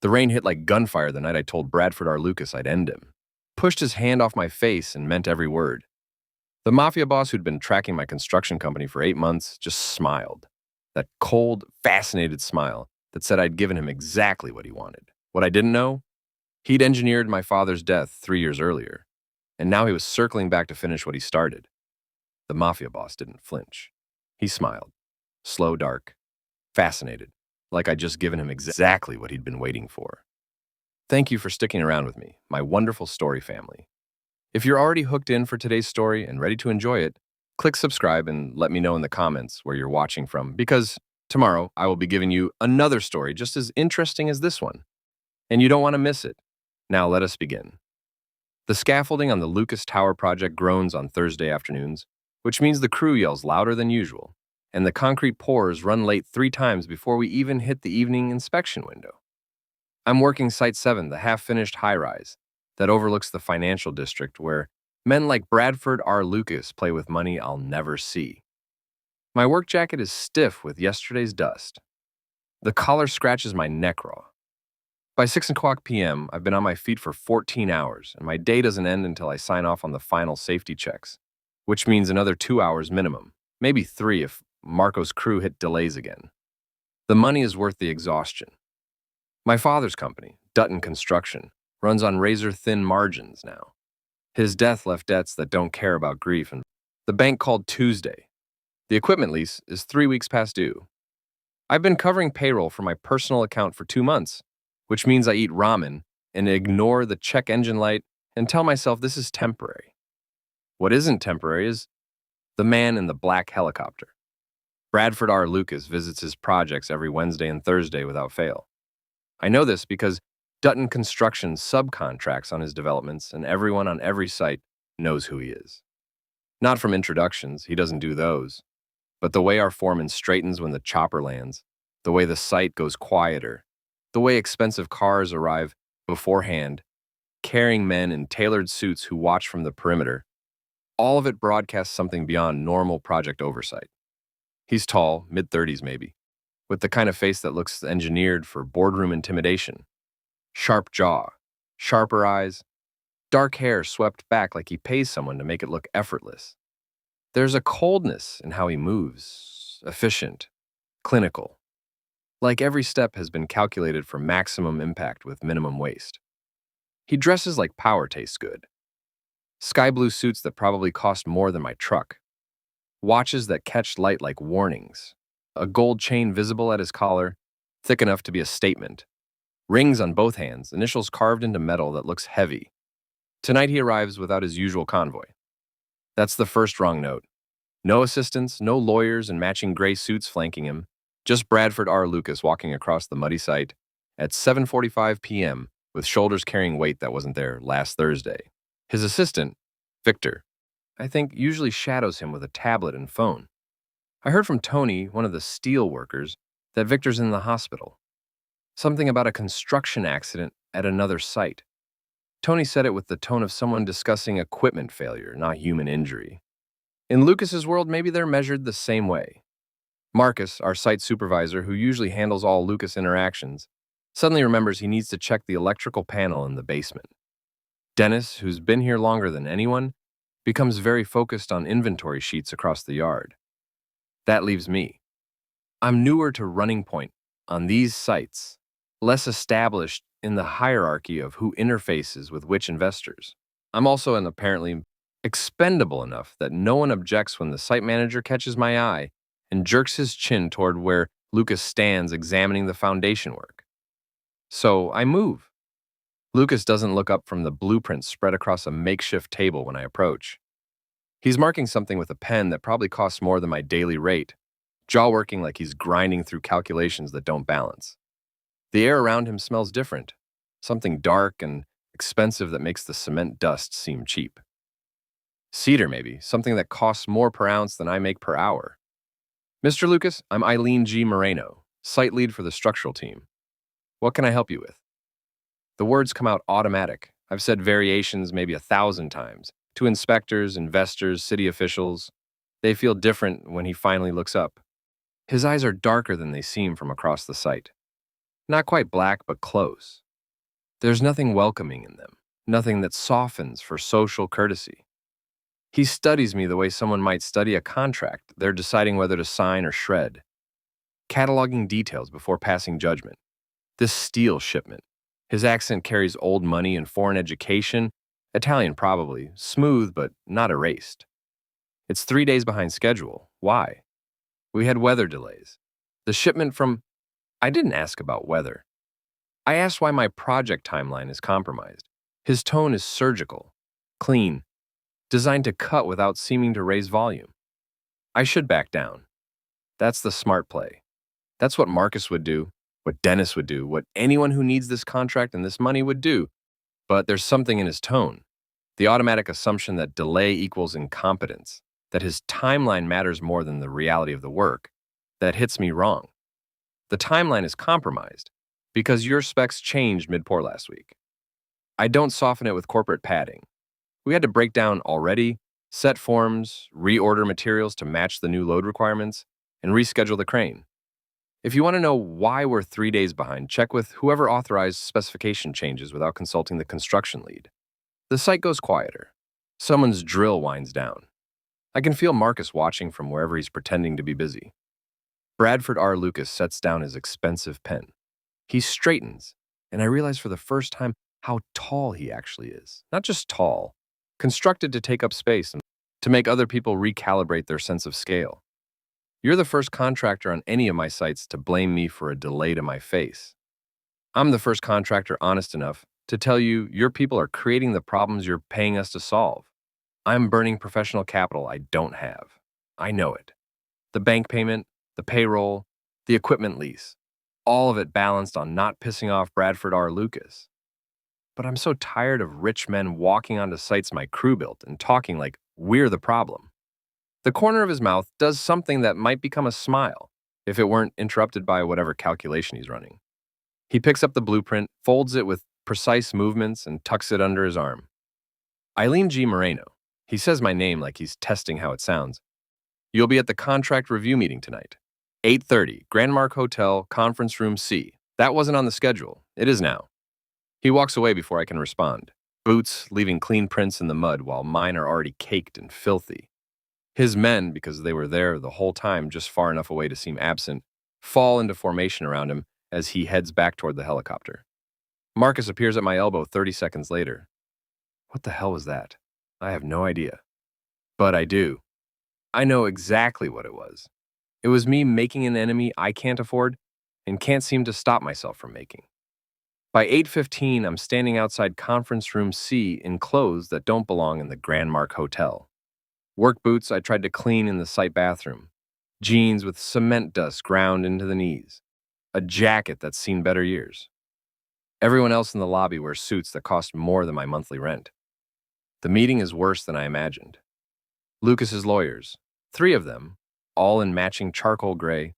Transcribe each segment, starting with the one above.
The rain hit like gunfire the night I told Bradford R. Lucas I'd end him. Pushed his hand off my face and meant every word. The Mafia boss who'd been tracking my construction company for 8 months just smiled. That cold, fascinated smile that said I'd given him exactly what he wanted. What I didn't know? He'd engineered my father's death 3 years earlier, and now he was circling back to finish what he started. The Mafia boss didn't flinch. He smiled. Slow, dark, fascinated, like I'd just given him exactly what he'd been waiting for. Thank you for sticking around with me, my wonderful story family. If you're already hooked in for today's story and ready to enjoy it, click subscribe and let me know in the comments where you're watching from, because tomorrow I will be giving you another story just as interesting as this one, and you don't want to miss it. Now let us begin. The scaffolding on the Lucas Tower project groans on Thursday afternoons, which means the crew yells louder than usual, and the concrete pours run late 3 times before we even hit the evening inspection window. I'm working Site 7, the half-finished high-rise that overlooks the financial district where men like Bradford R. Lucas play with money I'll never see. My work jacket is stiff with yesterday's dust. The collar scratches my neck raw. By 6 o'clock p.m., I've been on my feet for 14 hours, and my day doesn't end until I sign off on the final safety checks, which means another 2 hours minimum, maybe 3 if Marco's crew hit delays again. The money is worth the exhaustion. My father's company, Dutton Construction, runs on razor-thin margins now. His death left debts that don't care about grief, and the bank called Tuesday. The equipment lease is 3 weeks past due. I've been covering payroll for my personal account for 2 months, which means I eat ramen and ignore the check engine light and tell myself this is temporary. What isn't temporary is the man in the black helicopter. Bradford R. Lucas visits his projects every Wednesday and Thursday without fail. I know this because Dutton Construction subcontracts on his developments, and everyone on every site knows who he is. Not from introductions, he doesn't do those, but the way our foreman straightens when the chopper lands, the way the site goes quieter, the way expensive cars arrive beforehand, carrying men in tailored suits who watch from the perimeter, all of it broadcasts something beyond normal project oversight. He's tall, mid-30s maybe, with the kind of face that looks engineered for boardroom intimidation. Sharp jaw, sharper eyes, dark hair swept back like he pays someone to make it look effortless. There's a coldness in how he moves, efficient, clinical. Like every step has been calculated for maximum impact with minimum waste. He dresses like power tastes good. Sky blue suits that probably cost more than my truck. Watches that catch light like warnings. A gold chain visible at his collar, thick enough to be a statement. Rings on both hands, initials carved into metal that looks heavy. Tonight he arrives without his usual convoy. That's the first wrong note. No assistants, no lawyers in matching gray suits flanking him. Just Bradford R. Lucas walking across the muddy site at 7:45 p.m. with shoulders carrying weight that wasn't there last Thursday. His assistant, Victor, I think usually shadows him with a tablet and phone. I heard from Tony, one of the steel workers, that Victor's in the hospital. Something about a construction accident at another site. Tony said it with the tone of someone discussing equipment failure, not human injury. In Lucas's world, maybe they're measured the same way. Marcus, our site supervisor, who usually handles all Lucas interactions, suddenly remembers he needs to check the electrical panel in the basement. Dennis, who's been here longer than anyone, becomes very focused on inventory sheets across the yard. That leaves me. I'm newer to Running Point on these sites, less established in the hierarchy of who interfaces with which investors. I'm also apparently expendable enough that no one objects when the site manager catches my eye and jerks his chin toward where Lucas stands examining the foundation work. So I move. Lucas doesn't look up from the blueprints spread across a makeshift table when I approach. He's marking something with a pen that probably costs more than my daily rate, jaw working like he's grinding through calculations that don't balance. The air around him smells different, something dark and expensive that makes the cement dust seem cheap. Cedar, maybe, something that costs more per ounce than I make per hour. Mr. Lucas, I'm Eileen G. Moreno, site lead for the structural team. What can I help you with? The words come out automatic. I've said variations maybe 1,000 times, to inspectors, investors, city officials. They feel different when he finally looks up. His eyes are darker than they seem from across the site. Not quite black, but close. There's nothing welcoming in them, nothing that softens for social courtesy. He studies me the way someone might study a contract they're deciding whether to sign or shred, cataloging details before passing judgment. This steel shipment. His accent carries old money and foreign education, Italian probably, smooth but not erased. It's 3 days behind schedule. Why? We had weather delays. The shipment from... I didn't ask about weather. I asked why my project timeline is compromised. His tone is surgical, clean, designed to cut without seeming to raise volume. I should back down. That's the smart play. That's what Marcus would do, what Dennis would do, what anyone who needs this contract and this money would do. But there's something in his tone, the automatic assumption that delay equals incompetence, that his timeline matters more than the reality of the work, that hits me wrong. The timeline is compromised because your specs changed mid-pour last week. I don't soften it with corporate padding. We had to break down already, set forms, reorder materials to match the new load requirements, and reschedule the crane. If you want to know why we're 3 days behind, check with whoever authorized specification changes without consulting the construction lead. The site goes quieter. Someone's drill winds down. I can feel Marcus watching from wherever he's pretending to be busy. Bradford R. Lucas sets down his expensive pen. He straightens, and I realize for the first time how tall he actually is. Not just tall, constructed to take up space and to make other people recalibrate their sense of scale. You're the first contractor on any of my sites to blame me for a delay to my face. I'm the first contractor honest enough to tell you your people are creating the problems you're paying us to solve. I'm burning professional capital I don't have. I know it. The bank payment, the payroll, the equipment lease, all of it balanced on not pissing off Bradford R. Lucas. But I'm so tired of rich men walking onto sites my crew built and talking like we're the problem. The corner of his mouth does something that might become a smile if it weren't interrupted by whatever calculation he's running. He picks up the blueprint, folds it with precise movements, and tucks it under his arm. Eileen G. Moreno. He says my name like he's testing how it sounds. You'll be at the contract review meeting tonight. 8:30, Grand Mark Hotel, Conference Room C. That wasn't on the schedule. It is now. He walks away before I can respond. Boots leaving clean prints in the mud while mine are already caked and filthy. His men, because they were there the whole time just far enough away to seem absent, fall into formation around him as he heads back toward the helicopter. Marcus appears at my elbow 30 seconds later. What the hell was that? I have no idea. But I do. I know exactly what it was. It was me making an enemy I can't afford and can't seem to stop myself from making. By 8:15, I'm standing outside Conference Room C in clothes that don't belong in the Grand Mark Hotel. Work boots I tried to clean in the site bathroom. Jeans with cement dust ground into the knees. A jacket that's seen better years. Everyone else in the lobby wears suits that cost more than my monthly rent. The meeting is worse than I imagined. Lucas's lawyers, 3 of them, all in matching charcoal gray,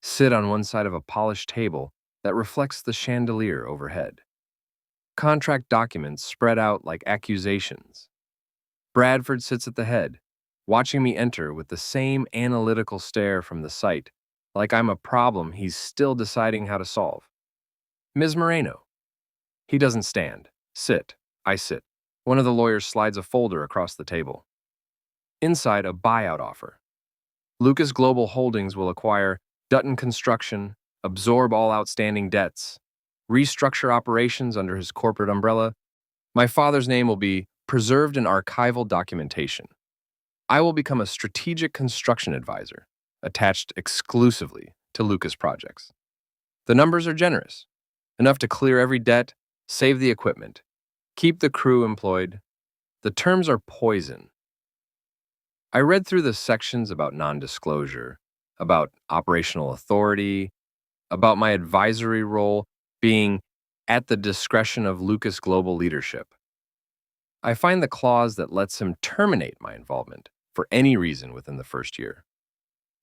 sit on one side of a polished table that reflects the chandelier overhead. Contract documents spread out like accusations. Bradford sits at the head, watching me enter with the same analytical stare from the site, like I'm a problem he's still deciding how to solve. Ms. Moreno. He doesn't stand. Sit. I sit. One of the lawyers slides a folder across the table. Inside, a buyout offer. Lucas Global Holdings will acquire Dutton Construction, absorb all outstanding debts, restructure operations under his corporate umbrella. My father's name will be preserved in archival documentation. I will become a strategic construction advisor, attached exclusively to Lucas projects. The numbers are generous, enough to clear every debt, save the equipment, keep the crew employed. The terms are poison. I read through the sections about non-disclosure, about operational authority, about my advisory role being at the discretion of Lucas Global leadership. I find the clause that lets him terminate my involvement for any reason within the first year.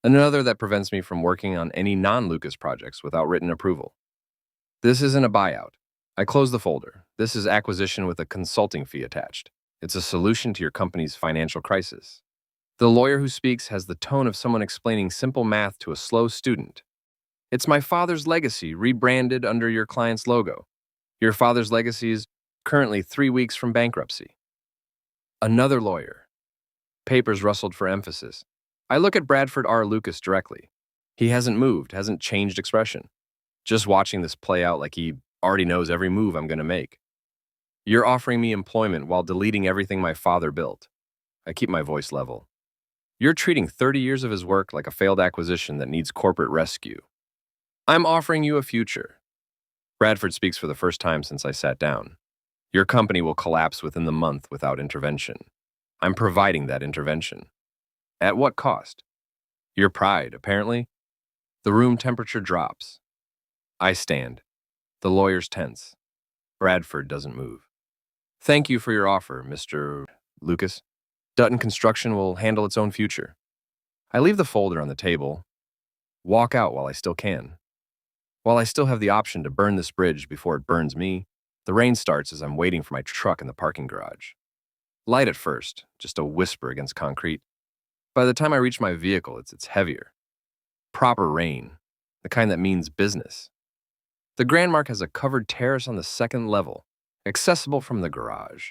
Another that prevents me from working on any non-Lucas projects without written approval. This isn't a buyout. I close the folder. This is acquisition with a consulting fee attached. It's a solution to your company's financial crisis. The lawyer who speaks has the tone of someone explaining simple math to a slow student. It's my father's legacy, rebranded under your client's logo. Your father's legacy is currently 3 weeks from bankruptcy. Another lawyer. Papers rustled for emphasis. I look at Bradford R. Lucas directly. He hasn't moved, hasn't changed expression. Just watching this play out like he already knows every move I'm going to make. You're offering me employment while deleting everything my father built. I keep my voice level. You're treating 30 years of his work like a failed acquisition that needs corporate rescue. I'm offering you a future. Bradford speaks for the first time since I sat down. Your company will collapse within the month without intervention. I'm providing that intervention. At what cost? Your pride, apparently. The room temperature drops. I stand. The lawyer's tense. Bradford doesn't move. Thank you for your offer, Mr. Lucas. Dutton Construction will handle its own future. I leave the folder on the table, walk out while I still can. While I still have the option to burn this bridge before it burns me, the rain starts as I'm waiting for my truck in the parking garage. Light at first, just a whisper against concrete. By the time I reach my vehicle, it's heavier. Proper rain, the kind that means business. The Grandmark has a covered terrace on the second level, accessible from the garage.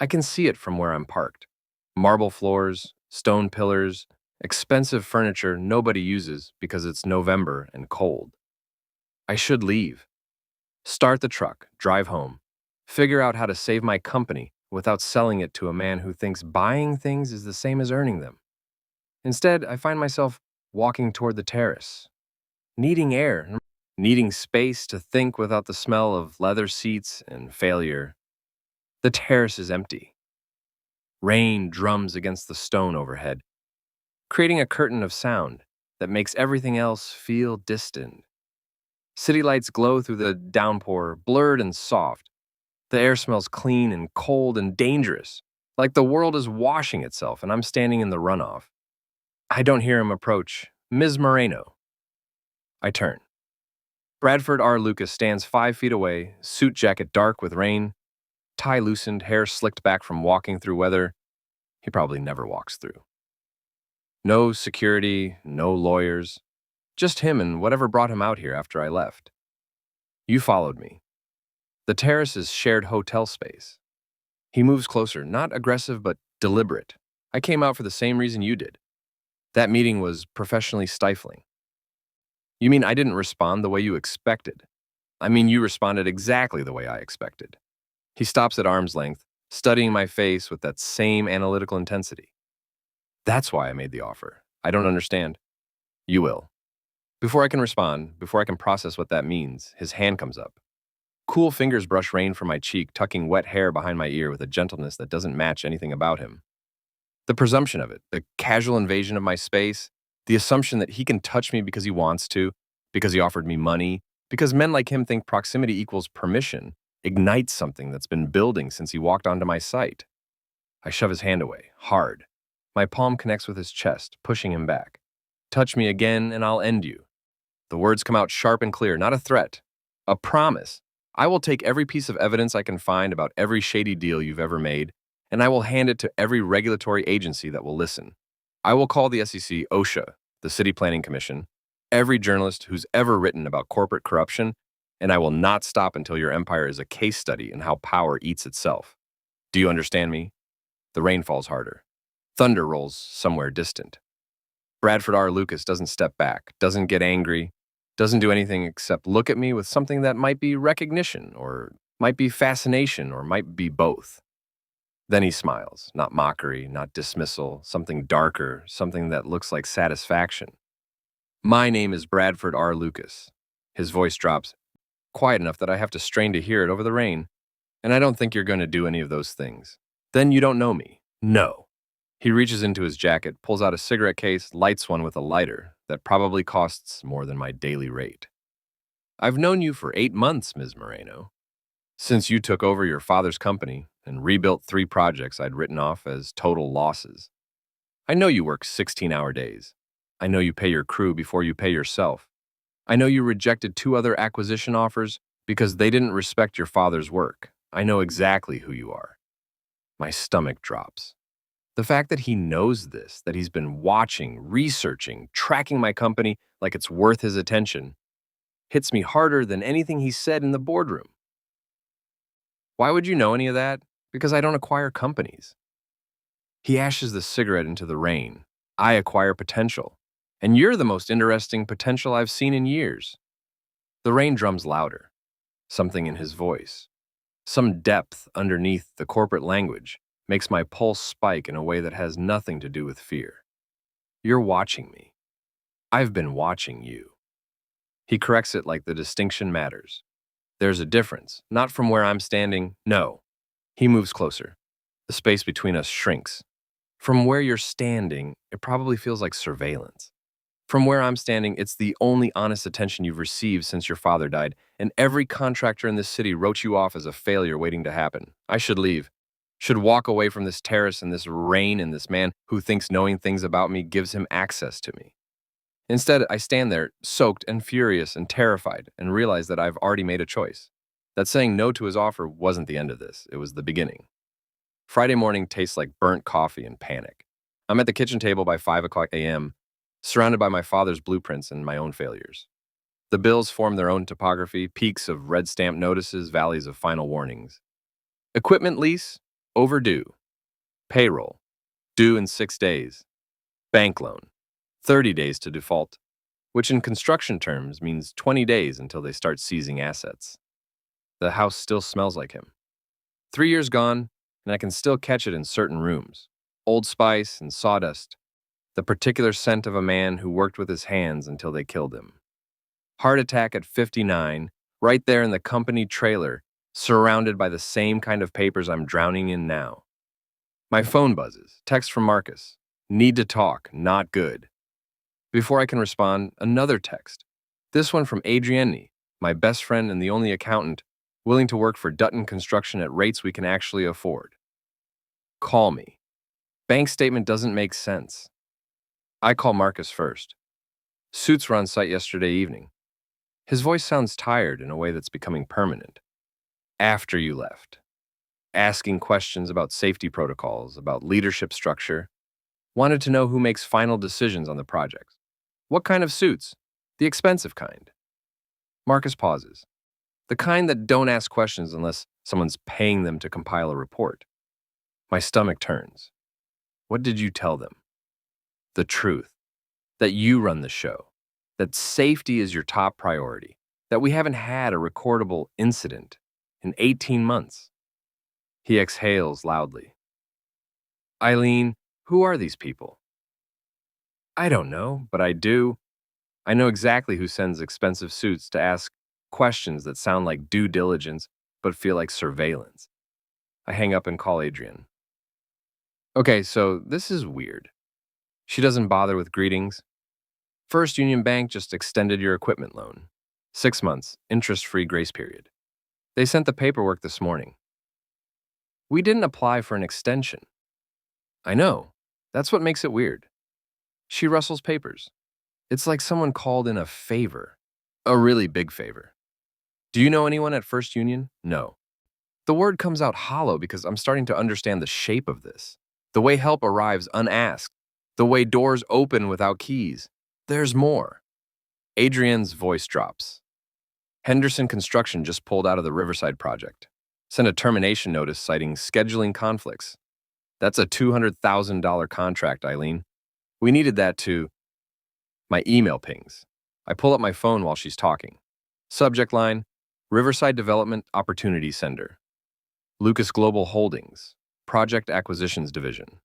I can see it from where I'm parked. Marble floors, stone pillars, expensive furniture nobody uses because it's November and cold. I should leave. Start the truck, drive home, figure out how to save my company without selling it to a man who thinks buying things is the same as earning them. Instead, I find myself walking toward the terrace, needing air, needing space to think without the smell of leather seats and failure. The terrace is empty. Rain drums against the stone overhead, creating a curtain of sound that makes everything else feel distant. City lights glow through the downpour, blurred and soft. The air smells clean and cold and dangerous, like the world is washing itself and I'm standing in the runoff. I don't hear him approach. Ms. Moreno. I turn. Bradford R. Lucas stands 5 feet away, suit jacket dark with rain, tie loosened, hair slicked back from walking through weather he probably never walks through. No security, no lawyers, just him and whatever brought him out here after I left. You followed me. The terrace is shared hotel space. He moves closer, not aggressive but deliberate. I came out for the same reason you did. That meeting was professionally stifling. You mean I didn't respond the way you expected? I mean you responded exactly the way I expected. He stops at arm's length, studying my face with that same analytical intensity. That's why I made the offer. I don't understand. You will. Before I can respond, before I can process what that means, his hand comes up. Cool fingers brush rain from my cheek, tucking wet hair behind my ear with a gentleness that doesn't match anything about him. The presumption of it, the casual invasion of my space, the assumption that he can touch me because he wants to, because he offered me money, because men like him think proximity equals permission, ignites something that's been building since he walked onto my site. I shove his hand away, hard. My palm connects with his chest, pushing him back. Touch me again and I'll end you. The words come out sharp and clear, not a threat, a promise. I will take every piece of evidence I can find about every shady deal you've ever made, and I will hand it to every regulatory agency that will listen. I will call the SEC, OSHA, the City Planning Commission, every journalist who's ever written about corporate corruption, and I will not stop until your empire is a case study in how power eats itself. Do you understand me? The rain falls harder. Thunder rolls somewhere distant. Bradford R. Lucas doesn't step back, doesn't get angry, doesn't do anything except look at me with something that might be recognition, or might be fascination, or might be both. Then he smiles, not mockery, not dismissal, something darker, something that looks like satisfaction. My name is Bradford R. Lucas. His voice drops, quiet enough that I have to strain to hear it over the rain. And I don't think you're going to do any of those things. Then you don't know me. No. He reaches into his jacket, pulls out a cigarette case, lights one with a lighter that probably costs more than my daily rate. I've known you for 8 months, Ms. Moreno. Since you took over your father's company and rebuilt 3 projects I'd written off as total losses. I know you work 16-hour days. I know you pay your crew before you pay yourself. I know you rejected 2 other acquisition offers because they didn't respect your father's work. I know exactly who you are. My stomach drops. The fact that he knows this, that he's been watching, researching, tracking my company like it's worth his attention, hits me harder than anything he said in the boardroom. Why would you know any of that? Because I don't acquire companies. He ashes the cigarette into the rain. I acquire potential. And you're the most interesting potential I've seen in years. The rain drums louder. Something in his voice, some depth underneath the corporate language, makes my pulse spike in a way that has nothing to do with fear. You're watching me. I've been watching you. He corrects it like the distinction matters. There's a difference, not from where I'm standing, no. He moves closer. The space between us shrinks. From where you're standing, it probably feels like surveillance. From where I'm standing, it's the only honest attention you've received since your father died, and every contractor in this city wrote you off as a failure waiting to happen. I should leave. Should walk away from this terrace and this rain and this man who thinks knowing things about me gives him access to me. Instead, I stand there, soaked and furious and terrified, and realize that I've already made a choice. That saying no to his offer wasn't the end of this, it was the beginning. Friday morning tastes like burnt coffee and panic. I'm at the kitchen table by 5 o'clock a.m., surrounded by my father's blueprints and my own failures. The bills form their own topography, peaks of red stamp notices, valleys of final warnings. Equipment lease, overdue. Payroll, due in 6 days. Bank loan, 30 days to default, which in construction terms means 20 days until they start seizing assets. The house still smells like him. 3 years gone, and I can still catch it in certain rooms. Old Spice and sawdust, the particular scent of a man who worked with his hands until they killed him. Heart attack at 59, right there in the company trailer, surrounded by the same kind of papers I'm drowning in now. My phone buzzes, text from Marcus. Need to talk, not good. Before I can respond, another text. This one from Adrienne, my best friend and the only accountant, willing to work for Dutton Construction at rates we can actually afford. Call me. Bank statement doesn't make sense. I call Marcus first. Suits were on site yesterday evening. His voice sounds tired in a way that's becoming permanent. After you left. Asking questions about safety protocols, about leadership structure. Wanted to know who makes final decisions on the projects. What kind of suits? The expensive kind. Marcus pauses. The kind that don't ask questions unless someone's paying them to compile a report. My stomach turns. What did you tell them? The truth. That you run the show. That safety is your top priority. That we haven't had a recordable incident in 18 months. He exhales loudly. Eileen, who are these people? I don't know, but I do. I know exactly who sends expensive suits to ask questions that sound like due diligence but feel like surveillance. I hang up and call Adrienne. Okay, so this is weird. She doesn't bother with greetings. First Union Bank just extended your equipment loan. 6 months, interest-free grace period. They sent the paperwork this morning. We didn't apply for an extension. I know. That's what makes it weird. She rustles papers. It's like someone called in a favor. A really big favor. Do you know anyone at First Union? No. The word comes out hollow because I'm starting to understand the shape of this. The way help arrives unasked. The way doors open without keys. There's more. Adrienne's voice drops. Henderson Construction just pulled out of the Riverside project. Sent a termination notice citing scheduling conflicts. That's a $200,000 contract, Eileen. We needed that to... My email pings. I pull up my phone while she's talking. Subject line, Riverside Development Opportunity Sender. Lucas Global Holdings, Project Acquisitions Division.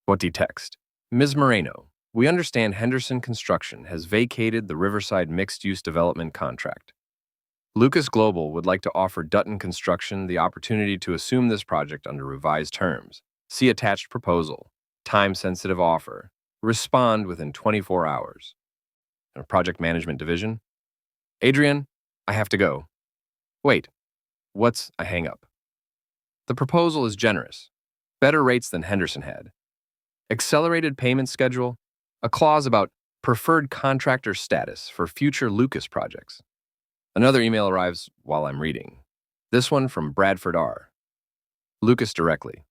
What do text? Ms. Moreno, we understand Henderson Construction has vacated the Riverside Mixed-Use Development contract. Lucas Global would like to offer Dutton Construction the opportunity to assume this project under revised terms. See attached proposal. Time-sensitive offer. Respond within 24 hours. Project Management Division. Adrienne, I have to go. Wait, what's I hang up? The proposal is generous. Better rates than Henderson had. Accelerated payment schedule. A clause about preferred contractor status for future Lucas projects. Another email arrives while I'm reading. This one from Bradford R. Lucas directly.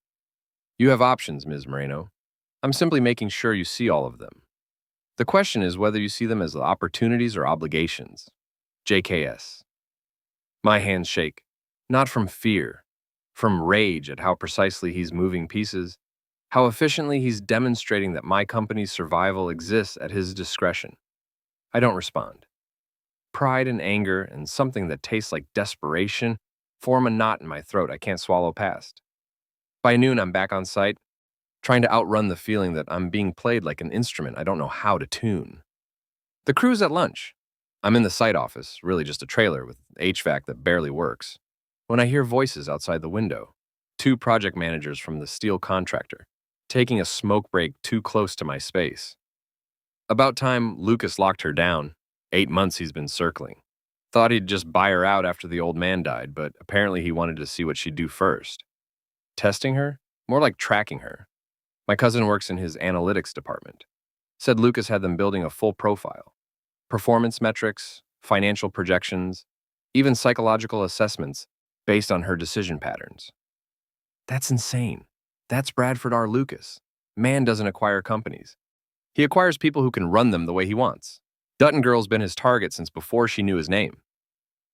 You have options, Ms. Moreno. I'm simply making sure you see all of them. The question is whether you see them as opportunities or obligations. JKS. My hands shake, not from fear, from rage at how precisely he's moving pieces, how efficiently he's demonstrating that my company's survival exists at his discretion. I don't respond. Pride and anger and something that tastes like desperation form a knot in my throat I can't swallow past. By noon, I'm back on site, trying to outrun the feeling that I'm being played like an instrument I don't know how to tune. The crew's at lunch. I'm in the site office, really just a trailer with HVAC that barely works, when I hear voices outside the window. Two project managers from the steel contractor, taking a smoke break too close to my space. About time Lucas locked her down. 8 months he's been circling. Thought he'd just buy her out after the old man died, but apparently he wanted to see what she'd do first. Testing her? More like tracking her. My cousin works in his analytics department. Said Lucas had them building a full profile. Performance metrics, financial projections, even psychological assessments based on her decision patterns. That's insane. That's Bradford R. Lucas. Man doesn't acquire companies. He acquires people who can run them the way he wants. Dutton Girl's been his target since before she knew his name.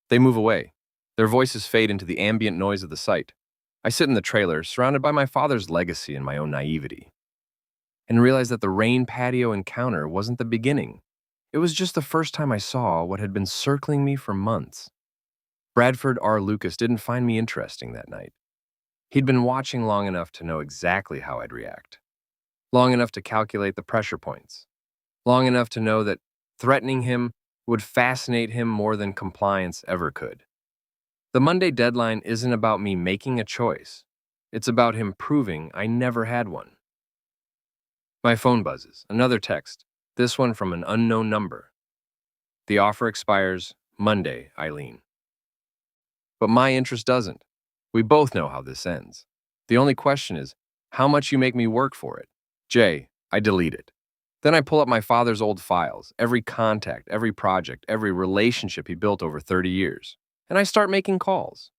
They move away. Their voices fade into the ambient noise of the site. I sit in the trailer, surrounded by my father's legacy and my own naivety, and realize that the rain patio encounter wasn't the beginning. It was just the first time I saw what had been circling me for months. Bradford R. Lucas didn't find me interesting that night. He'd been watching long enough to know exactly how I'd react. Long enough to calculate the pressure points. Long enough to know that threatening him would fascinate him more than compliance ever could. The Monday deadline isn't about me making a choice. It's about him proving I never had one. My phone buzzes. Another text. This one from an unknown number. The offer expires Monday, Eileen. But my interest doesn't. We both know how this ends. The only question is, how much you make me work for it. Jay, I delete it. Then I pull up my father's old files, every contact, every project, every relationship he built over 30 years, and I start making calls.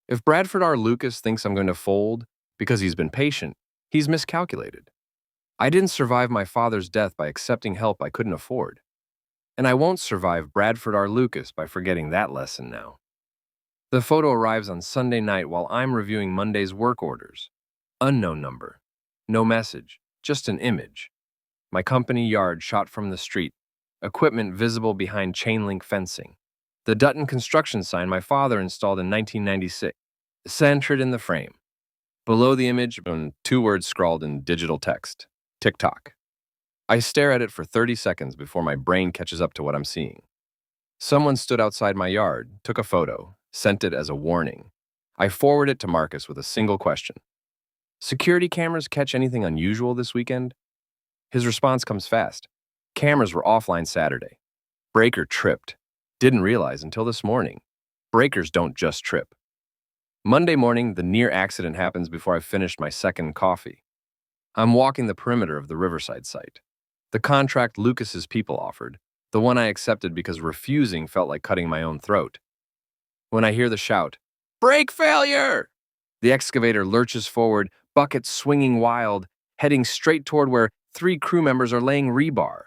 If Bradford R. Lucas thinks I'm going to fold because he's been patient, he's miscalculated. I didn't survive my father's death by accepting help I couldn't afford, and I won't survive Bradford R. Lucas by forgetting that lesson now. The photo arrives on Sunday night while I'm reviewing Monday's work orders. Unknown number. No message, just an image. My company yard shot from the street, equipment visible behind chain link fencing. The Dutton construction sign my father installed in 1996, centered in the frame. Below the image, 2 words scrawled in digital text. TikTok. I stare at it for 30 seconds before my brain catches up to what I'm seeing. Someone stood outside my yard, took a photo, sent it as a warning. I forward it to Marcus with a single question. Security cameras catch anything unusual this weekend? His response comes fast. Cameras were offline Saturday. Breaker tripped. Didn't realize until this morning. Breakers don't just trip. Monday morning, the near accident happens before I've finished my second coffee. I'm walking the perimeter of the Riverside site. The contract Lucas's people offered, the one I accepted because refusing felt like cutting my own throat. When I hear the shout, "Brake failure!" The excavator lurches forward, bucket swinging wild, heading straight toward where 3 crew members are laying rebar.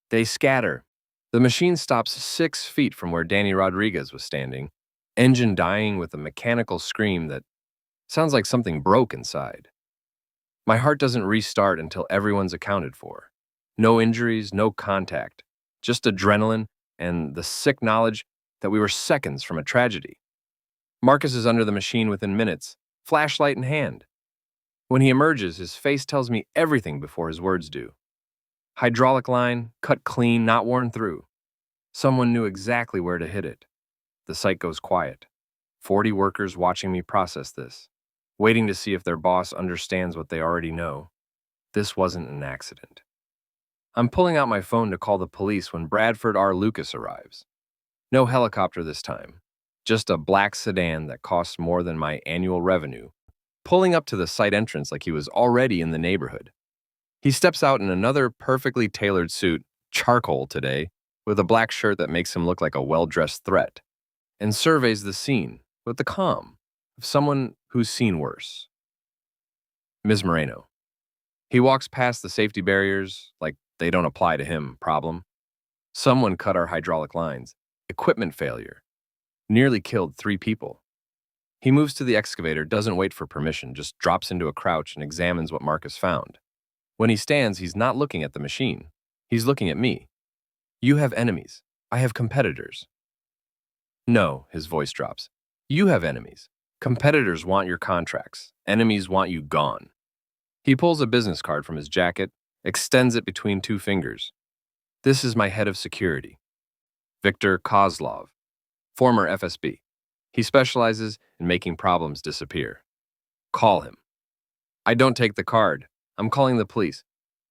They scatter. The machine stops 6 feet from where Danny Rodriguez was standing, engine dying with a mechanical scream that sounds like something broke inside. My heart doesn't restart until everyone's accounted for. No injuries, no contact, just adrenaline and the sick knowledge that we were seconds from a tragedy. Marcus is under the machine within minutes, flashlight in hand. When he emerges, his face tells me everything before his words do. Hydraulic line, cut clean, not worn through. Someone knew exactly where to hit it. The site goes quiet. 40 workers watching me process this, waiting to see if their boss understands what they already know. This wasn't an accident. I'm pulling out my phone to call the police when Bradford R. Lucas arrives. No helicopter this time, just a black sedan that costs more than my annual revenue, pulling up to the site entrance like he was already in the neighborhood. He steps out in another perfectly tailored suit, charcoal today, with a black shirt that makes him look like a well-dressed threat, and surveys the scene with the calm of someone who's seen worse. Ms. Moreno. He walks past the safety barriers like they don't apply to him. Problem. Someone cut our hydraulic lines. Equipment failure. Nearly killed 3 people. He moves to the excavator, doesn't wait for permission, just drops into a crouch and examines what Marcus found. When he stands, he's not looking at the machine. He's looking at me. You have enemies. I have competitors. No, his voice drops. You have enemies. Competitors want your contracts. Enemies want you gone. He pulls a business card from his jacket, extends it between 2 fingers. This is my head of security. Viktor Kozlov, former FSB. He specializes in making problems disappear. Call him. I don't take the card. I'm calling the police.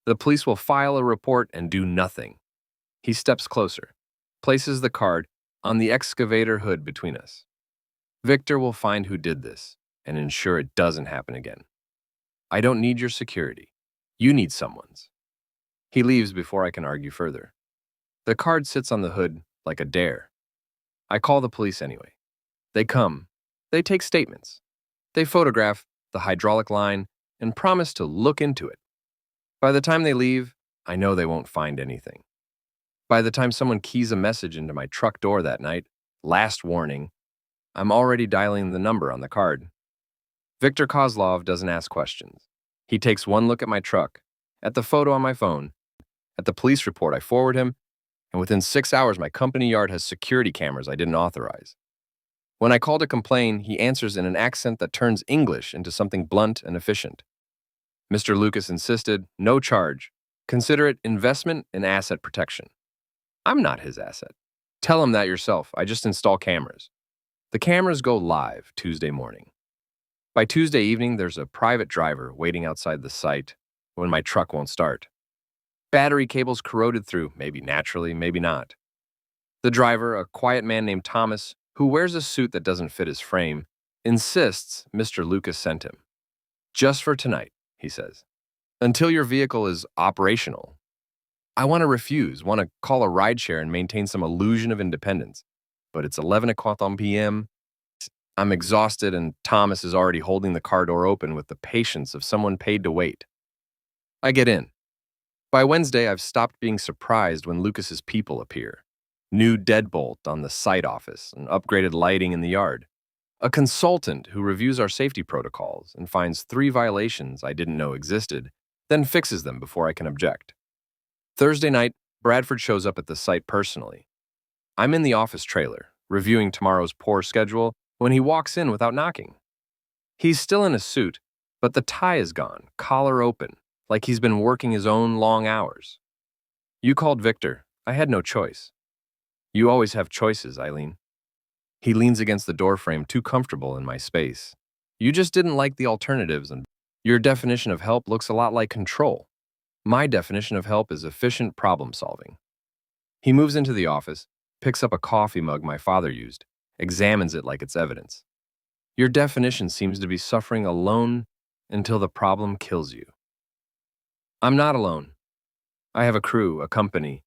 The police will file a report and do nothing. He steps closer, places the card on the excavator hood between us. Victor will find who did this and ensure it doesn't happen again. I don't need your security. You need someone's. He leaves before I can argue further. The card sits on the hood like a dare. I call the police anyway. They come. They take statements. They photograph the hydraulic line and promise to look into it. By the time they leave, I know they won't find anything. By the time someone keys a message into my truck door that night, last warning, I'm already dialing the number on the card. Viktor Kozlov doesn't ask questions. He takes one look at my truck, at the photo on my phone, at the police report I forward him, and within 6 hours my company yard has security cameras I didn't authorize. When I call to complain, he answers in an accent that turns English into something blunt and efficient. Mr. Lucas insisted, no charge. Consider it investment in asset protection. I'm not his asset. Tell him that yourself. I just install cameras. The cameras go live Tuesday morning. By Tuesday evening, there's a private driver waiting outside the site when my truck won't start. Battery cables corroded through, maybe naturally, maybe not. The driver, a quiet man named Thomas, who wears a suit that doesn't fit his frame, insists Mr. Lucas sent him. Just for tonight, he says. Until your vehicle is operational. I want to refuse, want to call a rideshare and maintain some illusion of independence. But it's 11 o'clock p.m. I'm exhausted and Thomas is already holding the car door open with the patience of someone paid to wait. I get in. By Wednesday, I've stopped being surprised when Lucas's people appear. New deadbolt on the site office and upgraded lighting in the yard. A consultant who reviews our safety protocols and finds 3 violations I didn't know existed, then fixes them before I can object. Thursday night, Bradford shows up at the site personally. I'm in the office trailer, reviewing tomorrow's pour schedule, when he walks in without knocking. He's still in a suit, but the tie is gone, collar open, like he's been working his own long hours. You called Victor. I had no choice. You always have choices, Eileen. He leans against the doorframe, too comfortable in my space. You just didn't like the alternatives, and your definition of help looks a lot like control. My definition of help is efficient problem solving. He moves into the office, picks up a coffee mug my father used, examines it like it's evidence. Your definition seems to be suffering alone until the problem kills you. I'm not alone. I have a crew, a company.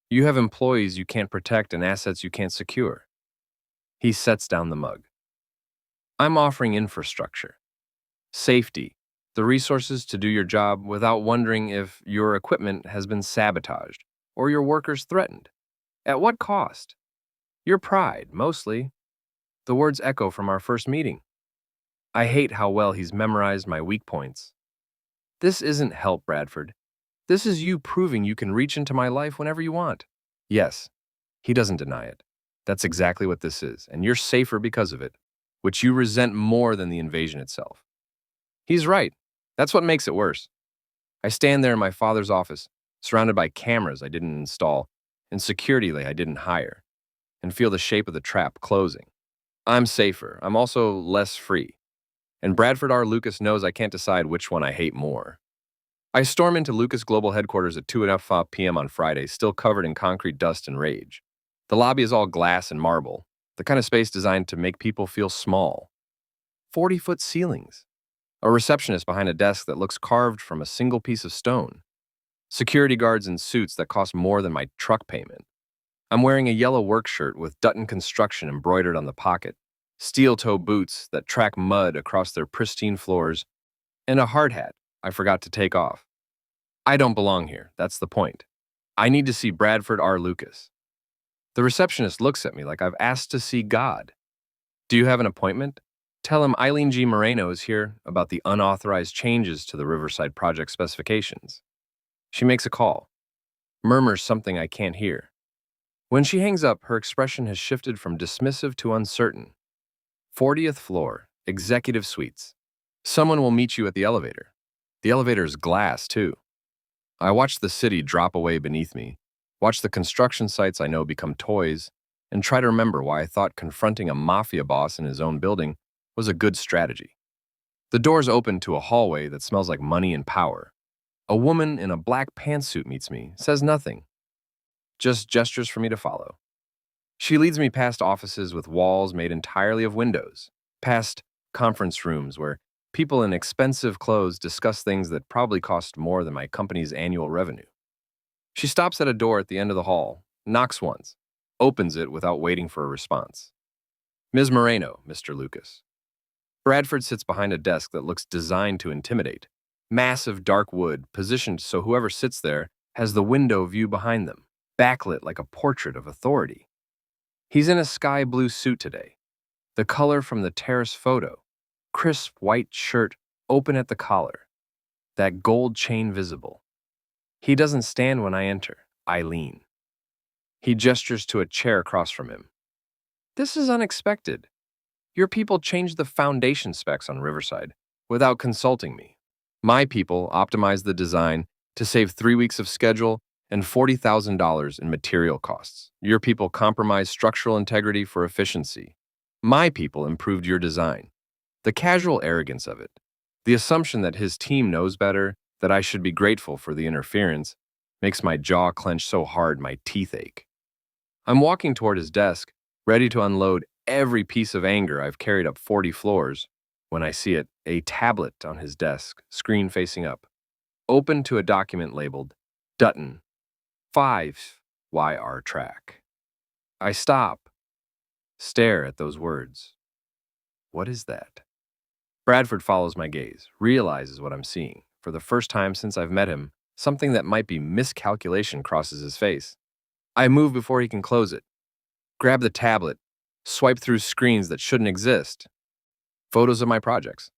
You have employees you can't protect and assets you can't secure. He sets down the mug. I'm offering infrastructure, safety, the resources to do your job without wondering if your equipment has been sabotaged or your workers threatened. At what cost? Your pride, mostly. The words echo from our first meeting. I hate how well he's memorized my weak points. This isn't help, Bradford. This is you proving you can reach into my life whenever you want. Yes, he doesn't deny it. That's exactly what this is, and you're safer because of it, which you resent more than the invasion itself. He's right. That's what makes it worse. I stand there in my father's office, surrounded by cameras I didn't install and security I didn't hire, and feel the shape of the trap closing. I'm safer. I'm also less free. And Bradford R. Lucas knows I can't decide which one I hate more. I storm into Lucas Global Headquarters at 2:05 p.m. on Friday, still covered in concrete dust and rage. The lobby is all glass and marble, the kind of space designed to make people feel small. 40-foot ceilings. A receptionist behind a desk that looks carved from a single piece of stone. Security guards in suits that cost more than my truck payment. I'm wearing a yellow work shirt with Dutton Construction embroidered on the pocket, steel-toe boots that track mud across their pristine floors, and a hard hat I forgot to take off. I don't belong here, that's the point. I need to see Bradford R. Lucas. The receptionist looks at me like I've asked to see God. Do you have an appointment? Tell him Eileen G. Moreno is here about the unauthorized changes to the Riverside project specifications. She makes a call, murmurs something I can't hear. When she hangs up, her expression has shifted from dismissive to uncertain. 40th floor, executive suites. Someone will meet you at the elevator. The elevator is glass, too. I watch the city drop away beneath me, watch the construction sites I know become toys, and try to remember why I thought confronting a mafia boss in his own building was a good strategy. The doors open to a hallway that smells like money and power. A woman in a black pantsuit meets me, says nothing, just gestures for me to follow. She leads me past offices with walls made entirely of windows, past conference rooms where people in expensive clothes discuss things that probably cost more than my company's annual revenue. She stops at a door at the end of the hall, knocks once, opens it without waiting for a response. Ms. Moreno, Mr. Lucas. Bradford sits behind a desk that looks designed to intimidate. Massive dark wood, positioned so whoever sits there has the window view behind them, backlit like a portrait of authority. He's in a sky blue suit today, the color from the terrace photo, crisp white shirt open at the collar, that gold chain visible. He doesn't stand when I enter. I lean. He gestures to a chair across from him. This is unexpected. Your people changed the foundation specs on Riverside without consulting me. My people optimized the design to save 3 weeks of schedule and $40,000 in material costs. Your people compromised structural integrity for efficiency. My people improved your design. The casual arrogance of it, the assumption that his team knows better, that I should be grateful for the interference, makes my jaw clench so hard my teeth ache. I'm walking toward his desk, ready to unload every piece of anger I've carried up 40 floors, when I see it, a tablet on his desk, screen facing up, open to a document labeled Dutton 5 YR track. I stop, stare at those words. What is that? Bradford follows my gaze, realizes what I'm seeing. For the first time since I've met him, something that might be miscalculation crosses his face. I move before he can close it, grab the tablet, swipe through screens that shouldn't exist. Photos of my projects.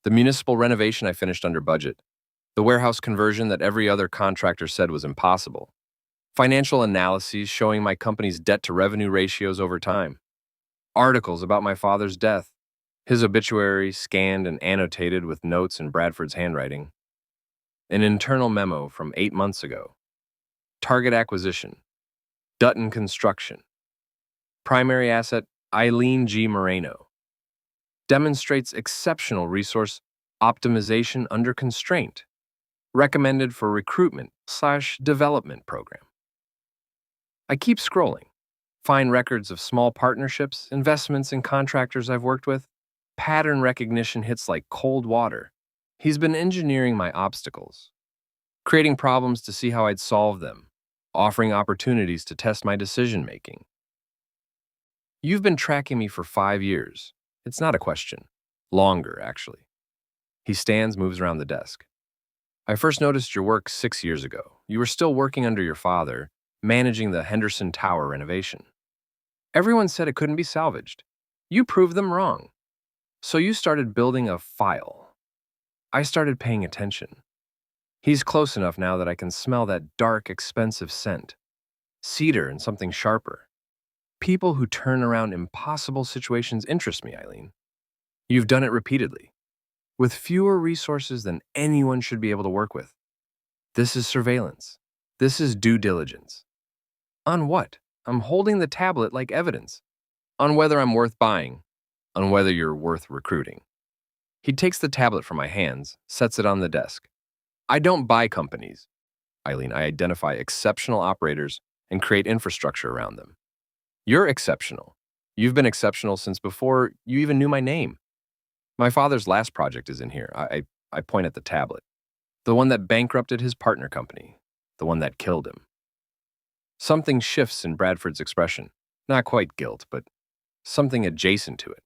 The municipal renovation I finished under budget. The warehouse conversion that every other contractor said was impossible. Financial analyses showing my company's debt-to-revenue ratios over time. Articles about my father's death. His obituary scanned and annotated with notes in Bradford's handwriting. An internal memo from 8 months ago. Target acquisition. Dutton Construction. Primary asset, Eileen G. Moreno. Demonstrates exceptional resource optimization under constraint. Recommended for recruitment/development program. I keep scrolling. Find records of small partnerships, investments, and contractors I've worked with. Pattern recognition hits like cold water. He's been engineering my obstacles, creating problems to see how I'd solve them, offering opportunities to test my decision-making. You've been tracking me for 5 years. It's not a question. Longer, actually. He stands, moves around the desk. I first noticed your work 6 years ago. You were still working under your father, managing the Henderson Tower renovation. Everyone said it couldn't be salvaged. You proved them wrong. So you started building a file. I started paying attention. He's close enough now that I can smell that dark, expensive scent. Cedar and something sharper. People who turn around impossible situations interest me, Eileen. You've done it repeatedly, with fewer resources than anyone should be able to work with. This is surveillance. This is due diligence. On what? I'm holding the tablet like evidence. On whether I'm worth buying. On whether you're worth recruiting. He takes the tablet from my hands, sets it on the desk. I don't buy companies, Eileen. I identify exceptional operators and create infrastructure around them. You're exceptional. You've been exceptional since before you even knew my name. My father's last project is in here. I point at the tablet. The one that bankrupted his partner company. The one that killed him. Something shifts in Bradford's expression. Not quite guilt, but something adjacent to it.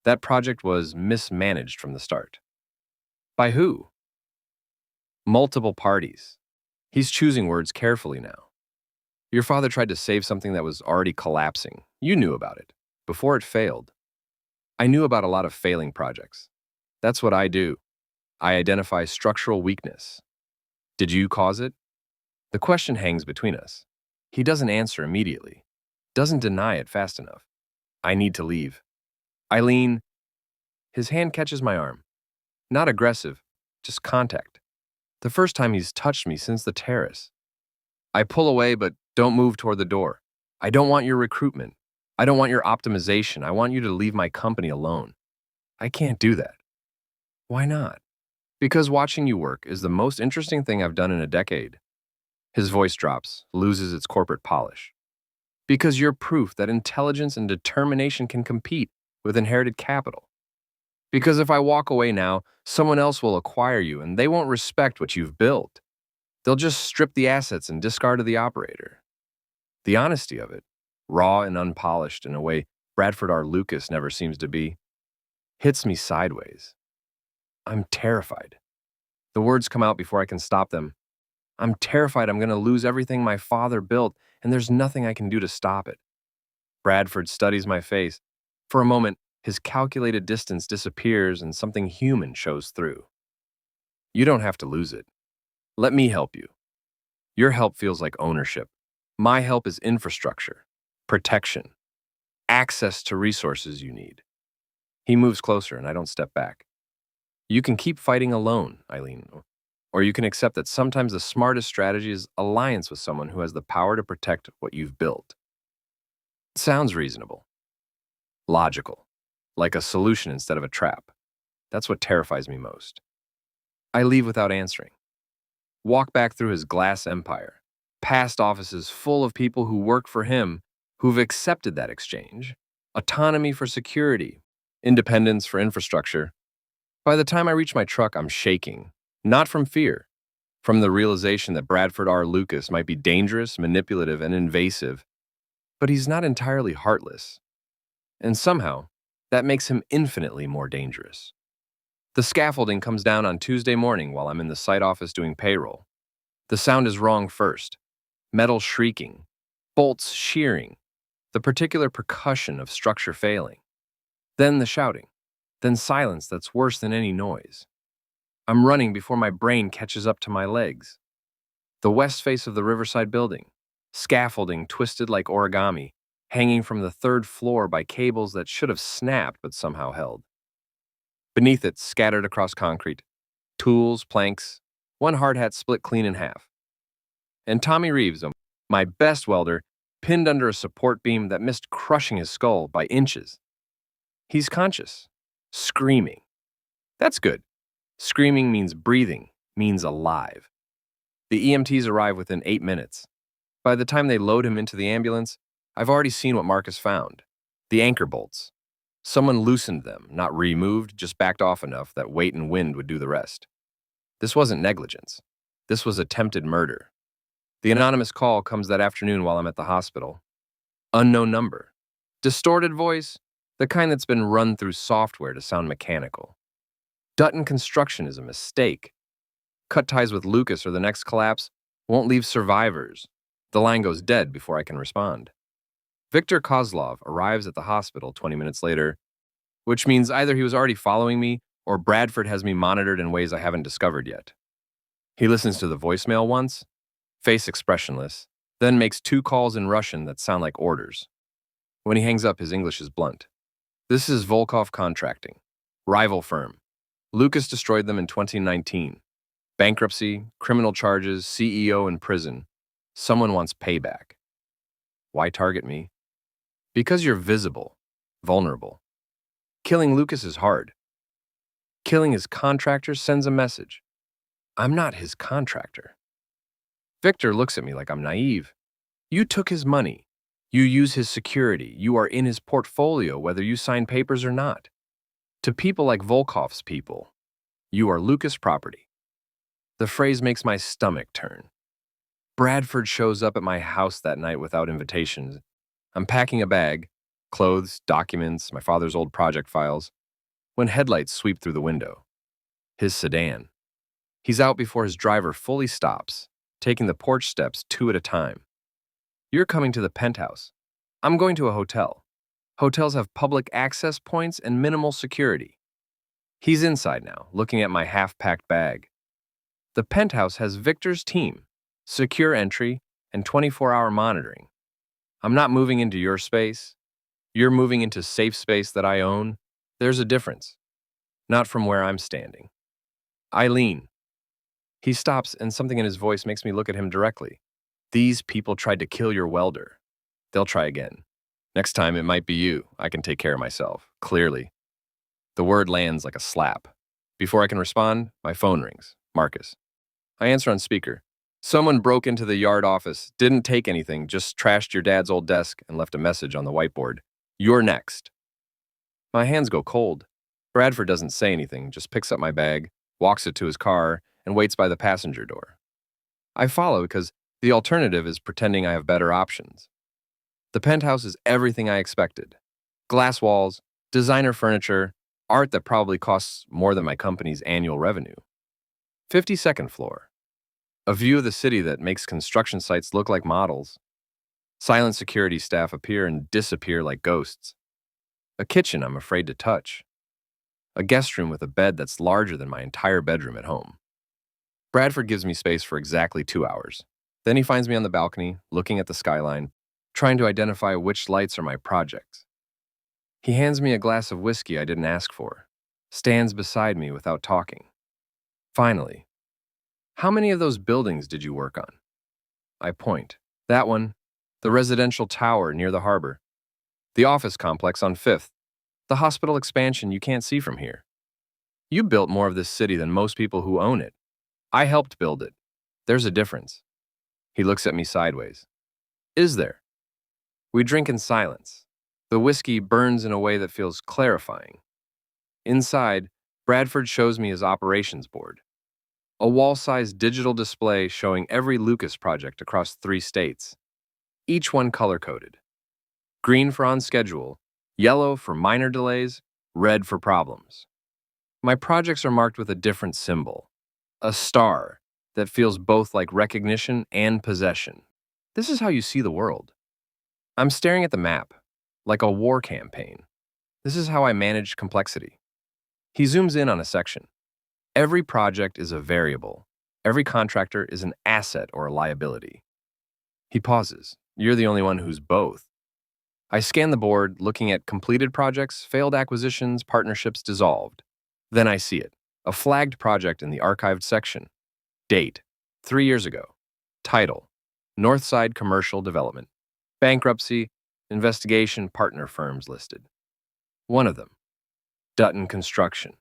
That project was mismanaged from the start. By who? Multiple parties. He's choosing words carefully now. Your father tried to save something that was already collapsing. You knew about it. Before it failed. I knew about a lot of failing projects. That's what I do. I identify structural weakness. Did you cause it? The question hangs between us. He doesn't answer immediately. Doesn't deny it fast enough. I need to leave. Eileen, his hand catches my arm. Not aggressive, just contact. The first time he's touched me since the terrace. I pull away, but don't move toward the door. I don't want your recruitment. I don't want your optimization. I want you to leave my company alone. I can't do that. Why not? Because watching you work is the most interesting thing I've done in a decade. His voice drops, loses its corporate polish. Because you're proof that intelligence and determination can compete with inherited capital. Because if I walk away now, someone else will acquire you and they won't respect what you've built. They'll just strip the assets and discard of the operator. The honesty of it, raw and unpolished in a way Bradford R. Lucas never seems to be, hits me sideways. I'm terrified. The words come out before I can stop them. I'm terrified I'm going to lose everything my father built, and there's nothing I can do to stop it. Bradford studies my face. For a moment, his calculated distance disappears and something human shows through. You don't have to lose it. Let me help you. Your help feels like ownership. My help is infrastructure, protection, access to resources you need. He moves closer and I don't step back. You can keep fighting alone, Eileen, or you can accept that sometimes the smartest strategy is alliance with someone who has the power to protect what you've built. It sounds reasonable, logical, like a solution instead of a trap. That's what terrifies me most. I leave without answering. Walk back through his glass empire, past offices full of people who work for him, who've accepted that exchange, autonomy for security, independence for infrastructure. By the time I reach my truck, I'm shaking, not from fear, from the realization that Bradford R. Lucas might be dangerous, manipulative, and invasive, but he's not entirely heartless. And somehow, that makes him infinitely more dangerous. The scaffolding comes down on Tuesday morning while I'm in the site office doing payroll. The sound is wrong first. Metal shrieking, bolts shearing, the particular percussion of structure failing. Then the shouting, then silence that's worse than any noise. I'm running before my brain catches up to my legs. The west face of the Riverside building, scaffolding twisted like origami, hanging from the third floor by cables that should have snapped but somehow held. Beneath it, scattered across concrete, tools, planks, one hard hat split clean in half. And Tommy Reeves, my best welder, pinned under a support beam that missed crushing his skull by inches. He's conscious, screaming. That's good. Screaming means breathing, means alive. The EMTs arrive within 8 minutes. By the time they load him into the ambulance, I've already seen what Marcus found. The anchor bolts. Someone loosened them, not removed, just backed off enough that weight and wind would do the rest. This wasn't negligence. This was attempted murder. The anonymous call comes that afternoon while I'm at the hospital. Unknown number. Distorted voice, the kind that's been run through software to sound mechanical. Dutton Construction is a mistake. Cut ties with Lucas or the next collapse won't leave survivors. The line goes dead before I can respond. Victor Kozlov arrives at the hospital 20 minutes later, which means either he was already following me or Bradford has me monitored in ways I haven't discovered yet. He listens to the voicemail once, face expressionless, then makes 2 calls in Russian that sound like orders. When he hangs up, his English is blunt. This is Volkov Contracting, rival firm. Lucas destroyed them in 2019. Bankruptcy, criminal charges, CEO in prison. Someone wants payback. Why target me? Because you're visible, vulnerable. Killing Lucas is hard. Killing his contractor sends a message. I'm not his contractor. Victor looks at me like I'm naive. You took his money. You use his security. You are in his portfolio whether you sign papers or not. To people like Volkov's people, you are Lucas property. The phrase makes my stomach turn. Bradford shows up at my house that night without invitations. I'm packing a bag, clothes, documents, my father's old project files, when headlights sweep through the window. his sedan. He's out before his driver fully stops, taking the porch steps two at a time. You're coming to the penthouse. I'm going to a hotel. Hotels have public access points and minimal security. He's inside now, looking at my half-packed bag. The penthouse has Victor's team, secure entry, and 24-hour monitoring. I'm not moving into your space. You're moving into safe space that I own. There's a difference. Not from where I'm standing. Eileen. He stops, and something in his voice makes me look at him directly. These people tried to kill your welder. They'll try again. Next time, it might be you. I can take care of myself, clearly. The word lands like a slap. Before I can respond, my phone rings. Marcus. I answer on speaker. Someone broke into the yard office, didn't take anything, just trashed your dad's old desk and left a message on the whiteboard. You're next. My hands go cold. Bradford doesn't say anything, just picks up my bag, walks it to his car, and waits by the passenger door. I follow because the alternative is pretending I have better options. The penthouse is everything I expected. Glass walls, designer furniture, art that probably costs more than my company's annual revenue. 52nd floor. A view of the city that makes construction sites look like models. Silent security staff appear and disappear like ghosts. A kitchen I'm afraid to touch. A guest room with a bed that's larger than my entire bedroom at home. Bradford gives me space for exactly 2 hours. Then he finds me on the balcony, looking at the skyline, trying to identify which lights are my projects. He hands me a glass of whiskey I didn't ask for, stands beside me without talking. Finally, how many of those buildings did you work on? I point. That one, the residential tower near the harbor, the office complex on 5th, the hospital expansion you can't see from here. You built more of this city than most people who own it. I helped build it. There's a difference. He looks at me sideways. Is there? We drink in silence. The whiskey burns in a way that feels clarifying. Inside, Bradford shows me his operations board. A wall-sized digital display showing every Lucas project across 3 states. Each one color-coded. Green for on schedule, yellow for minor delays, red for problems. My projects are marked with a different symbol. A star that feels both like recognition and possession. This is how you see the world. I'm staring at the map, like a war campaign. This is how I manage complexity. He zooms in on a section. Every project is a variable. Every contractor is an asset or a liability. He pauses. You're the only one who's both. I scan the board, looking at completed projects, failed acquisitions, partnerships dissolved. Then I see it. A flagged project in the archived section. Date, 3 years ago. Title, Northside Commercial Development. Bankruptcy, investigation, partner firms listed. One of them, Dutton Construction.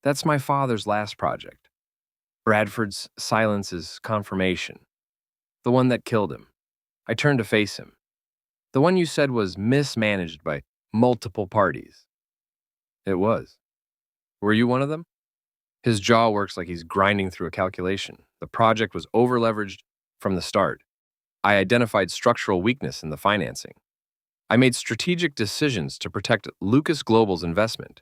That's my father's last project. Bradford's silence is confirmation. The one that killed him. I turn to face him. The one you said was mismanaged by multiple parties. It was. Were you one of them? His jaw works like he's grinding through a calculation. The project was over-leveraged from the start. I identified structural weakness in the financing. I made strategic decisions to protect Lucas Global's investment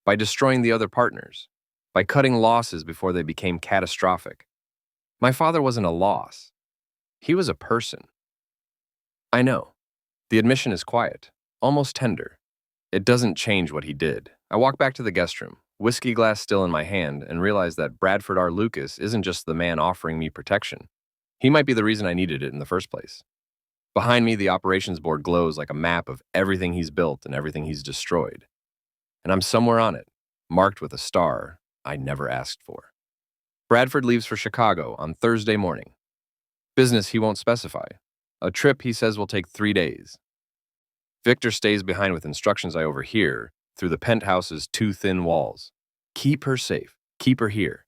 by destroying the other partners, by cutting losses before they became catastrophic. My father wasn't a loss. He was a person. I know. The admission is quiet, almost tender. It doesn't change what he did. I walk back to the guest room, whiskey glass still in my hand, and realize that Bradford R. Lucas isn't just the man offering me protection. He might be the reason I needed it in the first place. Behind me, the operations board glows like a map of everything he's built and everything he's destroyed. And I'm somewhere on it, marked with a star I never asked for. Bradford leaves for Chicago on Thursday morning. Business he won't specify. A trip he says will take 3 days. Victor stays behind with instructions I overhear through the penthouse's 2 thin walls. Keep her safe. Keep her here.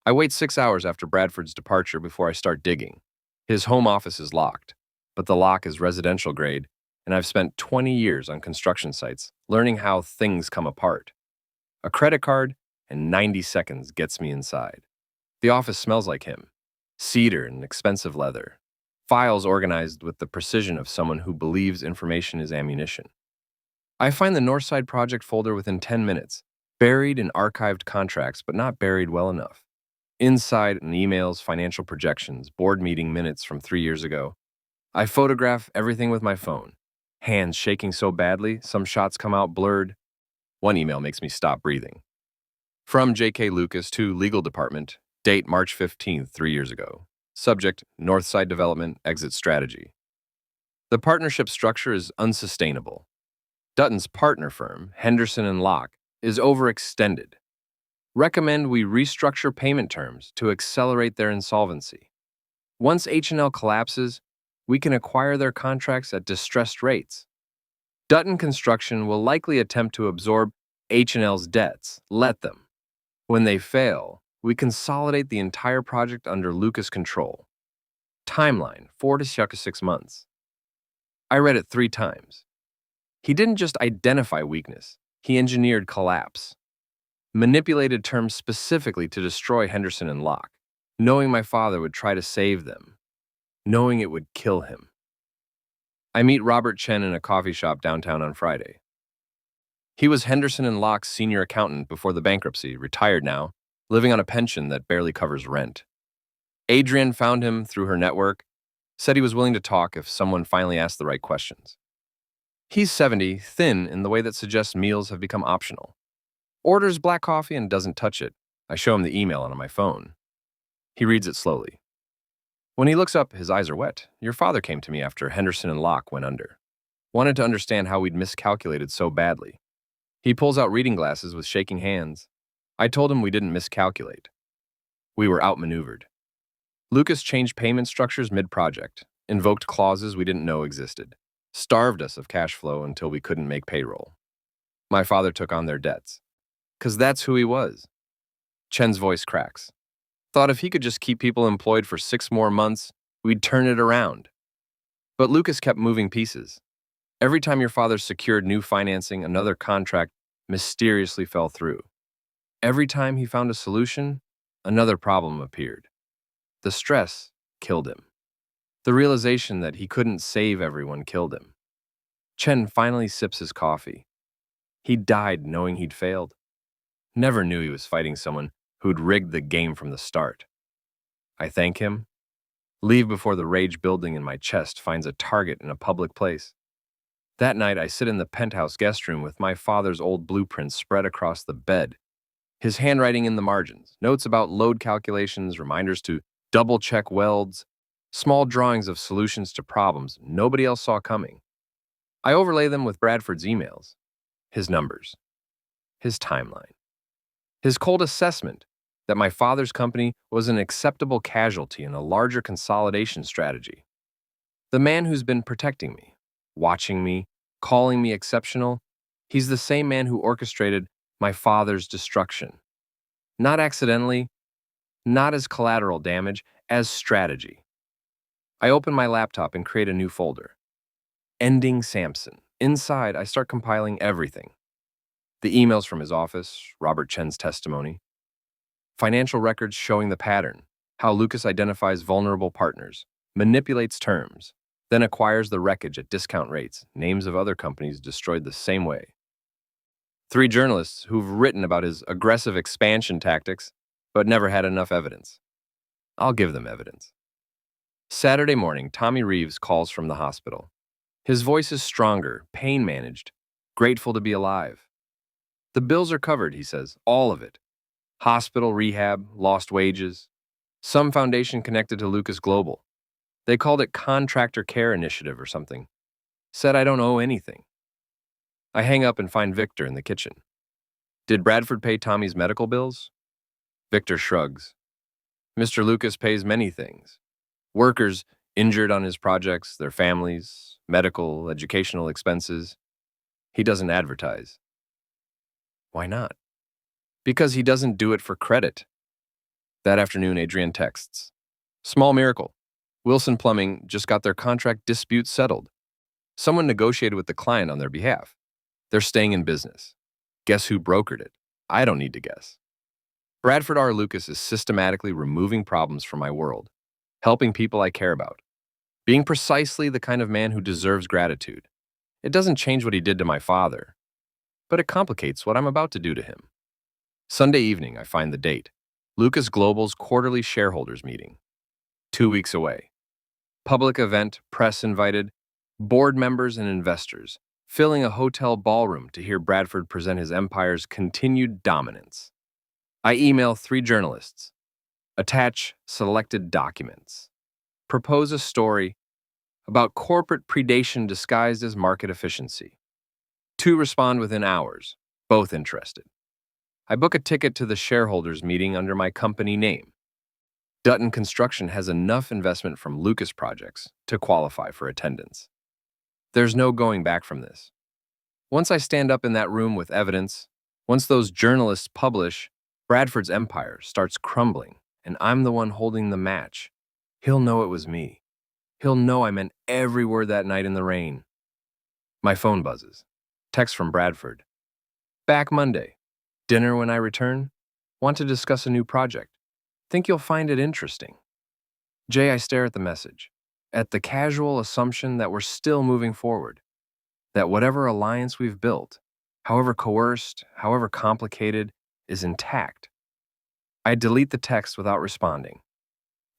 I wait 6 hours after Bradford's departure before I start digging. His home office is locked, but the lock is residential grade, and I've spent 20 years on construction sites learning how things come apart. A credit card and 90 seconds gets me inside. The office smells like him. Cedar and expensive leather. Files organized with the precision of someone who believes information is ammunition. I find the Northside project folder within 10 minutes, Buried in archived contracts, but not buried well enough. Inside in emails, financial projections, board meeting minutes from 3 years ago. I photograph everything with my phone. Hands shaking so badly, some shots come out blurred. One email makes me stop breathing. From J.K. Lucas to Legal Department, date March 15th, 3 years ago. Subject, Northside Development, exit strategy. The partnership structure is unsustainable. Dutton's partner firm, Henderson and Locke, is overextended. Recommend we restructure payment terms to accelerate their insolvency. Once H&L collapses, we can acquire their contracts at distressed rates. Dutton Construction will likely attempt to absorb H&L's debts. Let them. When they fail, we consolidate the entire project under Lucas control. Timeline, 4 to 6 months. I read it 3 times. He didn't just identify weakness, he engineered collapse. Manipulated terms specifically to destroy Henderson and Locke, knowing my father would try to save them, knowing it would kill him. I meet Robert Chen in a coffee shop downtown on Friday. He was Henderson and Locke's senior accountant before the bankruptcy, retired now, living on a pension that barely covers rent. Adrian found him through her network, said he was willing to talk if someone finally asked the right questions. He's 70, thin in the way that suggests meals have become optional. Orders black coffee and doesn't touch it. I show him the email on my phone. He reads it slowly. When he looks up, his eyes are wet. Your father came to me after Henderson and Locke went under. Wanted to understand how we'd miscalculated so badly. He pulls out reading glasses with shaking hands. I told him we didn't miscalculate. We were outmaneuvered. Lucas changed payment structures mid-project, invoked clauses we didn't know existed, starved us of cash flow until we couldn't make payroll. My father took on their debts. 'Cause that's who he was. Chen's voice cracks. Thought if he could just keep people employed for 6 more months, we'd turn it around. But Lucas kept moving pieces. Every time your father secured new financing, another contract mysteriously fell through. Every time he found a solution, another problem appeared. The stress killed him. The realization that he couldn't save everyone killed him. Chen finally sips his coffee. He died knowing he'd failed. Never knew he was fighting someone who'd rigged the game from the start. I thank him, leave before the rage building in my chest finds a target in a public place. That night, I sit in the penthouse guest room with my father's old blueprints spread across the bed, his handwriting in the margins, notes about load calculations, reminders to double-check welds, small drawings of solutions to problems nobody else saw coming. I overlay them with Bradford's emails, his numbers, his timeline. His cold assessment that my father's company was an acceptable casualty in a larger consolidation strategy. The man who's been protecting me, watching me, calling me exceptional, he's the same man who orchestrated my father's destruction. Not accidentally, not as collateral damage, as strategy. I open my laptop and create a new folder. Ending Sampson. Inside, I start compiling everything. The emails from his office, Robert Chen's testimony, financial records showing the pattern, how Lucas identifies vulnerable partners, manipulates terms, then acquires the wreckage at discount rates, names of other companies destroyed the same way. 3 journalists who've written about his aggressive expansion tactics, but never had enough evidence. I'll give them evidence. Saturday morning, Tommy Reeves calls from the hospital. His voice is stronger, pain managed, grateful to be alive. The bills are covered, he says, all of it. Hospital, rehab, lost wages. Some foundation connected to Lucas Global. They called it Contractor Care Initiative or something. Said I don't owe anything. I hang up and find Victor in the kitchen. Did Bradford pay Tommy's medical bills? Victor shrugs. Mr. Lucas pays many things. Workers injured on his projects, their families, medical, educational expenses. He doesn't advertise. Why not? Because he doesn't do it for credit. That afternoon, Adrian texts. Small miracle. Wilson Plumbing just got their contract dispute settled. Someone negotiated with the client on their behalf. They're staying in business. Guess who brokered it? I don't need to guess. Bradford R. Lucas is systematically removing problems from my world, helping people I care about, being precisely the kind of man who deserves gratitude. It doesn't change what he did to my father, but it complicates what I'm about to do to him. Sunday evening, I find the date. Lucas Global's quarterly shareholders meeting. 2 weeks away. Public event, press invited, board members and investors, filling a hotel ballroom to hear Bradford present his empire's continued dominance. I email 3 journalists. Attach selected documents. Propose a story about corporate predation disguised as market efficiency. 2 respond within hours, both interested. I book a ticket to the shareholders meeting under my company name. Dutton Construction has enough investment from Lucas Projects to qualify for attendance. There's no going back from this. Once I stand up in that room with evidence, once those journalists publish, Bradford's empire starts crumbling, and I'm the one holding the match. He'll know it was me. He'll know I meant every word that night in the rain. My phone buzzes. Text from Bradford. Back Monday. Dinner when I return? Want to discuss a new project? Think you'll find it interesting. Jay, I stare at the message, at the casual assumption that we're still moving forward, that whatever alliance we've built, however coerced, however complicated, is intact. I delete the text without responding.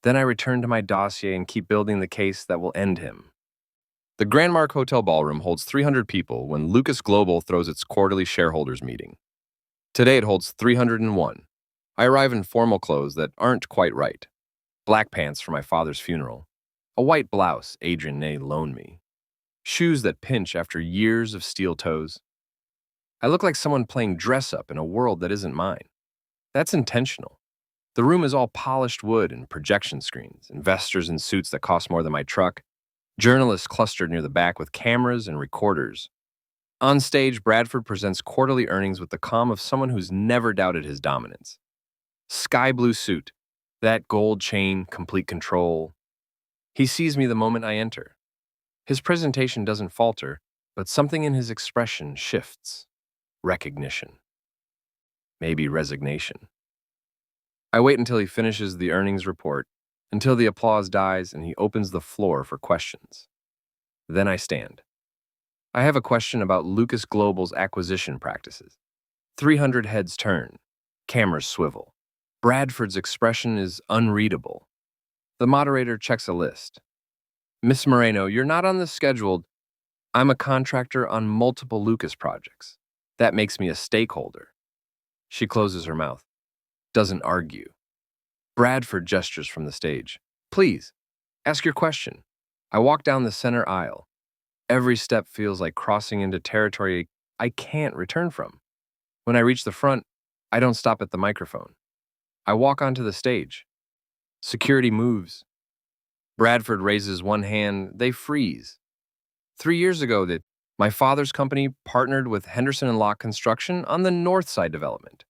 Then I return to my dossier and keep building the case that will end him. The Grand Mark Hotel Ballroom holds 300 people when Lucas Global throws its quarterly shareholders meeting. Today it holds 301. I arrive in formal clothes that aren't quite right. Black pants for my father's funeral. A white blouse Adrian Ney loaned me. Shoes that pinch after years of steel toes. I look like someone playing dress-up in a world that isn't mine. That's intentional. The room is all polished wood and projection screens, investors in suits that cost more than my truck, journalists clustered near the back with cameras and recorders. On stage, Bradford presents quarterly earnings with the calm of someone who's never doubted his dominance. Sky blue suit, that gold chain, complete control. He sees me the moment I enter. His presentation doesn't falter, but something in his expression shifts. Recognition. Maybe resignation. I wait until he finishes the earnings report, until the applause dies and he opens the floor for questions. Then I stand. I have a question about Lucas Global's acquisition practices. 300 heads turn. Cameras swivel. Bradford's expression is unreadable. The moderator checks a list. Miss Moreno, you're not on the scheduled. I'm a contractor on multiple Lucas projects. That makes me a stakeholder. She closes her mouth. Doesn't argue. Bradford gestures from the stage. Please, ask your question. I walk down the center aisle. Every step feels like crossing into territory I can't return from. When I reach the front, I don't stop at the microphone. I walk onto the stage. Security moves. Bradford raises one hand. They freeze. 3 years ago, my father's company partnered with Henderson and Locke Construction on the North Side development.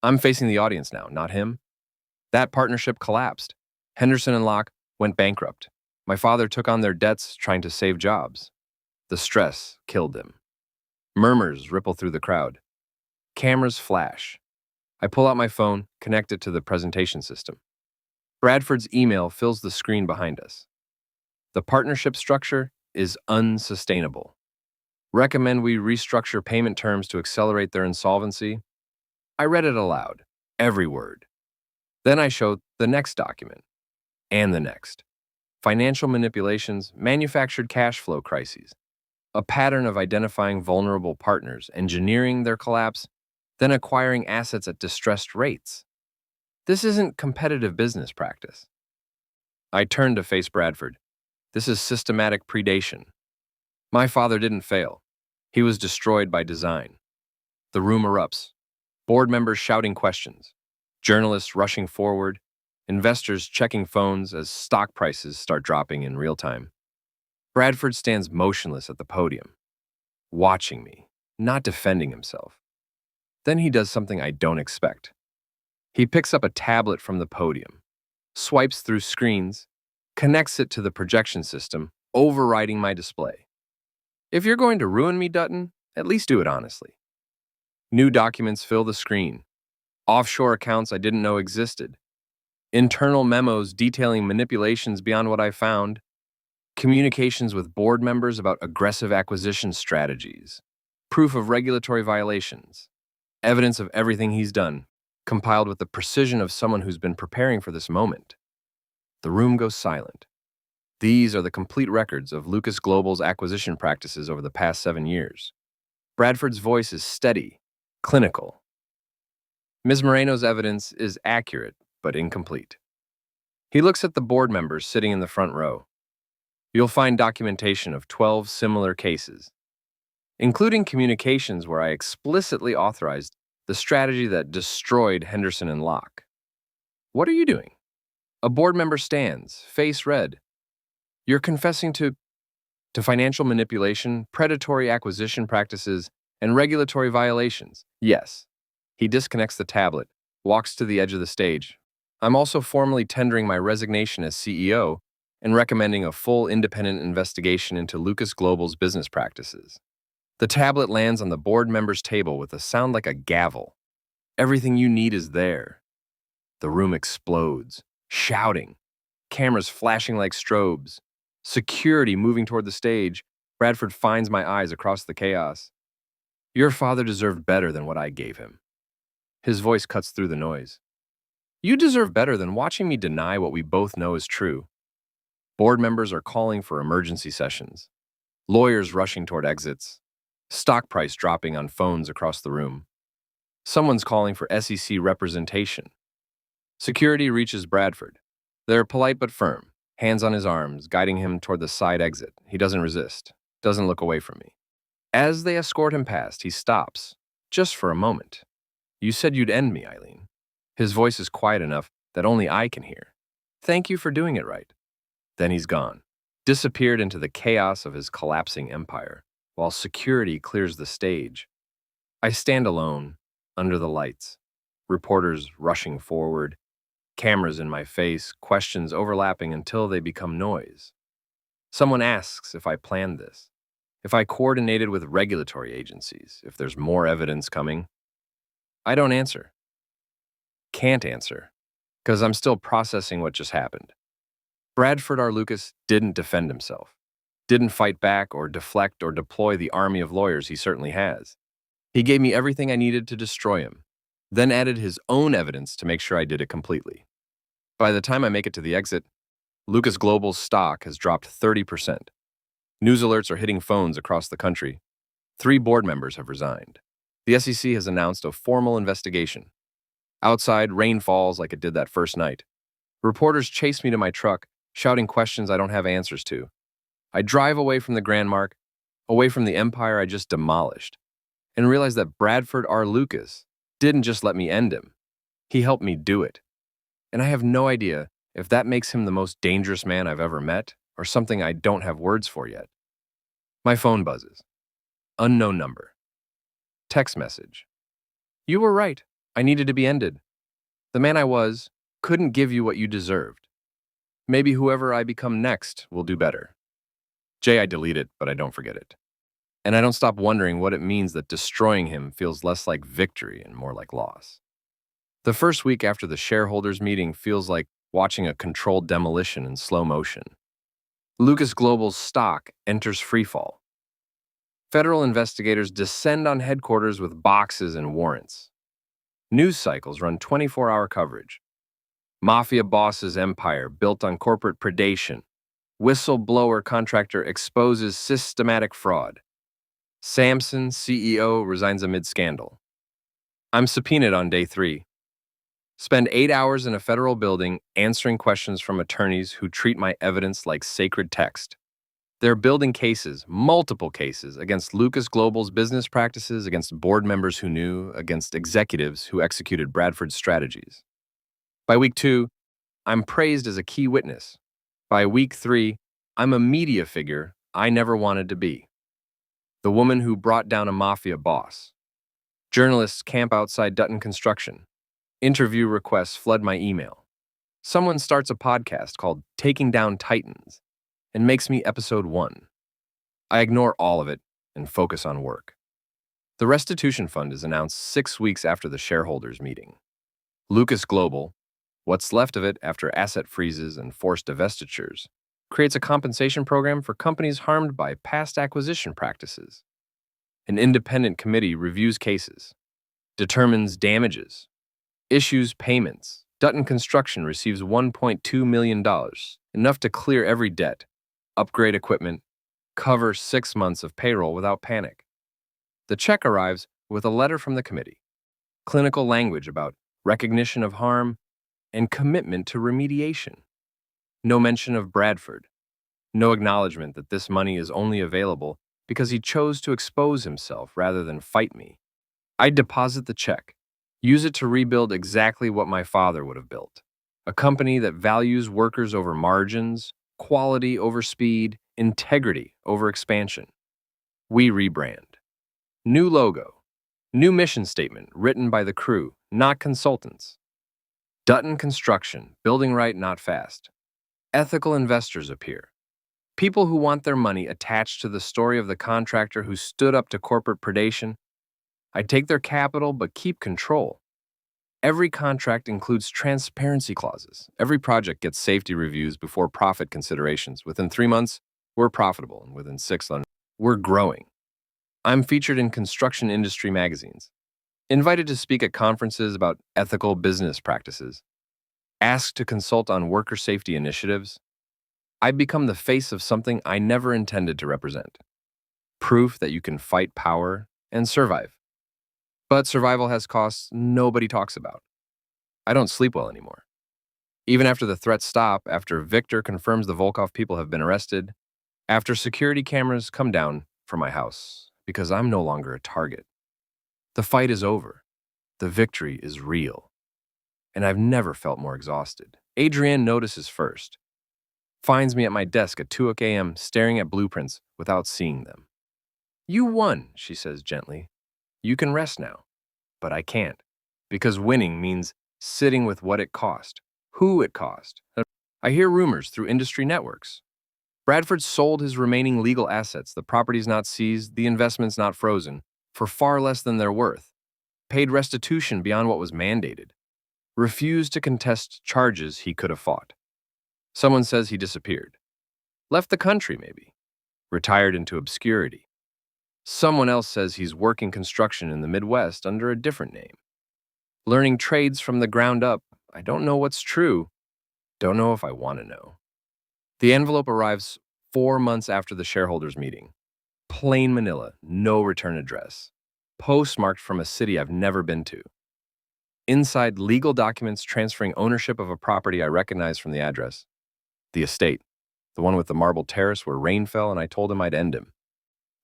I'm facing the audience now, not him. That partnership collapsed. Henderson and Locke went bankrupt. My father took on their debts trying to save jobs. The stress killed them. Murmurs ripple through the crowd. Cameras flash. I pull out my phone, connect it to the presentation system. Bradford's email fills the screen behind us. The partnership structure is unsustainable. Recommend we restructure payment terms to accelerate their insolvency. I read it aloud, every word. Then I showed the next document, and the next. Financial manipulations, manufactured cash flow crises. A pattern of identifying vulnerable partners, engineering their collapse, then acquiring assets at distressed rates. This isn't competitive business practice. I turned to face Bradford. This is systematic predation. My father didn't fail. He was destroyed by design. The room erupts. Board members shouting questions. Journalists rushing forward. Investors checking phones as stock prices start dropping in real time. Bradford stands motionless at the podium, watching me, not defending himself. Then he does something I don't expect. He picks up a tablet from the podium, swipes through screens, connects it to the projection system, overriding my display. If you're going to ruin me, Dutton, at least do it honestly. New documents fill the screen. Offshore accounts I didn't know existed. Internal memos detailing manipulations beyond what I found. Communications with board members about aggressive acquisition strategies. Proof of regulatory violations. Evidence of everything he's done. compiled with the precision of someone who's been preparing for this moment. The room goes silent. These are the complete records of Lucas Global's acquisition practices over the past 7 years. Bradford's voice is steady, clinical. Ms. Moreno's evidence is accurate, but incomplete. He looks at the board members sitting in the front row. You'll find documentation of 12 similar cases, including communications where I explicitly authorized the strategy that destroyed Henderson and Locke. What are you doing? A board member stands, face red. You're confessing to financial manipulation, predatory acquisition practices, and regulatory violations. Yes. He disconnects the tablet, walks to the edge of the stage. I'm also formally tendering my resignation as CEO and recommending a full independent investigation into Lucas Global's business practices. The tablet lands on the board member's table with a sound like a gavel. Everything you need is there. The room explodes, shouting, cameras flashing like strobes, security moving toward the stage. Bradford finds my eyes across the chaos. Your father deserved better than what I gave him. His voice cuts through the noise. You deserve better than watching me deny what we both know is true. Board members are calling for emergency sessions. Lawyers rushing toward exits. Stock price dropping on phones across the room. Someone's calling for SEC representation. Security reaches Bradford. They're polite but firm, hands on his arms, guiding him toward the side exit. He doesn't resist, doesn't look away from me. As they escort him past, he stops, just for a moment. You said you'd end me, Eileen. His voice is quiet enough that only I can hear. Thank you for doing it right. Then he's gone, disappeared into the chaos of his collapsing empire, while security clears the stage. I stand alone, under the lights, reporters rushing forward, cameras in my face, questions overlapping until they become noise. Someone asks if I planned this, if I coordinated with regulatory agencies, if there's more evidence coming. I don't answer. Can't answer, because I'm still processing what just happened. Bradford R. Lucas didn't defend himself, didn't fight back or deflect or deploy the army of lawyers he certainly has. He gave me everything I needed to destroy him, then added his own evidence to make sure I did it completely. By the time I make it to the exit, Lucas Global's stock has dropped 30%. News alerts are hitting phones across the country. 3 board members have resigned. The SEC has announced a formal investigation. Outside, rain falls like it did that first night. Reporters chase me to my truck, shouting questions I don't have answers to. I drive away from the Grand Mark, away from the empire I just demolished, and realize that Bradford R. Lucas didn't just let me end him. He helped me do it. And I have no idea if that makes him the most dangerous man I've ever met or something I don't have words for yet. My phone buzzes. Unknown number. Text message. You were right. I needed to be ended. The man I was couldn't give you what you deserved. Maybe whoever I become next will do better. Jay, I delete it, but I don't forget it. And I don't stop wondering what it means that destroying him feels less like victory and more like loss. The first week after the shareholders' meeting feels like watching a controlled demolition in slow motion. Lucas Global's stock enters freefall. Federal investigators descend on headquarters with boxes and warrants. News cycles run 24-hour coverage. Mafia boss's empire built on corporate predation. Whistleblower contractor exposes systematic fraud. Samson, CEO, resigns amid scandal. I'm subpoenaed on day 3. Spend 8 hours in a federal building answering questions from attorneys who treat my evidence like sacred text. They're building cases, multiple cases, against Lucas Global's business practices, against board members who knew, against executives who executed Bradford's strategies. By week 2, I'm praised as a key witness. By week 3, I'm a media figure I never wanted to be. The woman who brought down a mafia boss. Journalists camp outside Dutton Construction. Interview requests flood my email. Someone starts a podcast called Taking Down Titans and makes me episode 1. I ignore all of it and focus on work. The restitution fund is announced 6 weeks after the shareholders' meeting. Lucas Global, what's left of it after asset freezes and forced divestitures, creates a compensation program for companies harmed by past acquisition practices. An independent committee reviews cases, determines damages, Issues payments. Dutton Construction receives $1.2 million, enough to clear every debt, upgrade equipment, cover 6 months of payroll without panic. The check arrives with a letter from the committee, clinical language about recognition of harm and commitment to remediation. No mention of Bradford. No acknowledgement that this money is only available because he chose to expose himself rather than fight me. I deposit the check, use it to rebuild exactly what my father would have built. A company that values workers over margins, quality over speed, integrity over expansion. We rebrand. New logo. New mission statement written by the crew, not consultants. Dutton Construction, building right, not fast. Ethical investors appear. People who want their money attached to the story of the contractor who stood up to corporate predation. I take their capital but keep control. Every contract includes transparency clauses. Every project gets safety reviews before profit considerations. Within 3 months, we're profitable, and within 6, we're growing. I'm featured in construction industry magazines, invited to speak at conferences about ethical business practices, asked to consult on worker safety initiatives. I've become the face of something I never intended to represent. Proof that you can fight power and survive. But survival has costs nobody talks about. I don't sleep well anymore. Even after the threats stop, after Victor confirms the Volkov people have been arrested, after security cameras come down from my house, because I'm no longer a target. The fight is over. The victory is real. And I've never felt more exhausted. Adrienne notices first. Finds me at my desk at 2 a.m. staring at blueprints without seeing them. You won, she says gently. You can rest now. But I can't. Because winning means sitting with what it cost, who it cost. I hear rumors through industry networks. Bradford sold his remaining legal assets, the property's not seized, the investment's not frozen, for far less than they're worth. Paid restitution beyond what was mandated. Refused to contest charges he could have fought. Someone says he disappeared. Left the country, maybe. Retired into obscurity. Someone else says he's working construction in the Midwest under a different name. Learning trades from the ground up. I don't know what's true. Don't know if I want to know. The envelope arrives 4 months after the shareholders' meeting. Plain Manila, no return address. Postmarked from a city I've never been to. Inside, legal documents transferring ownership of a property I recognize from the address. The estate, the one with the marble terrace where rain fell and I told him I'd end him.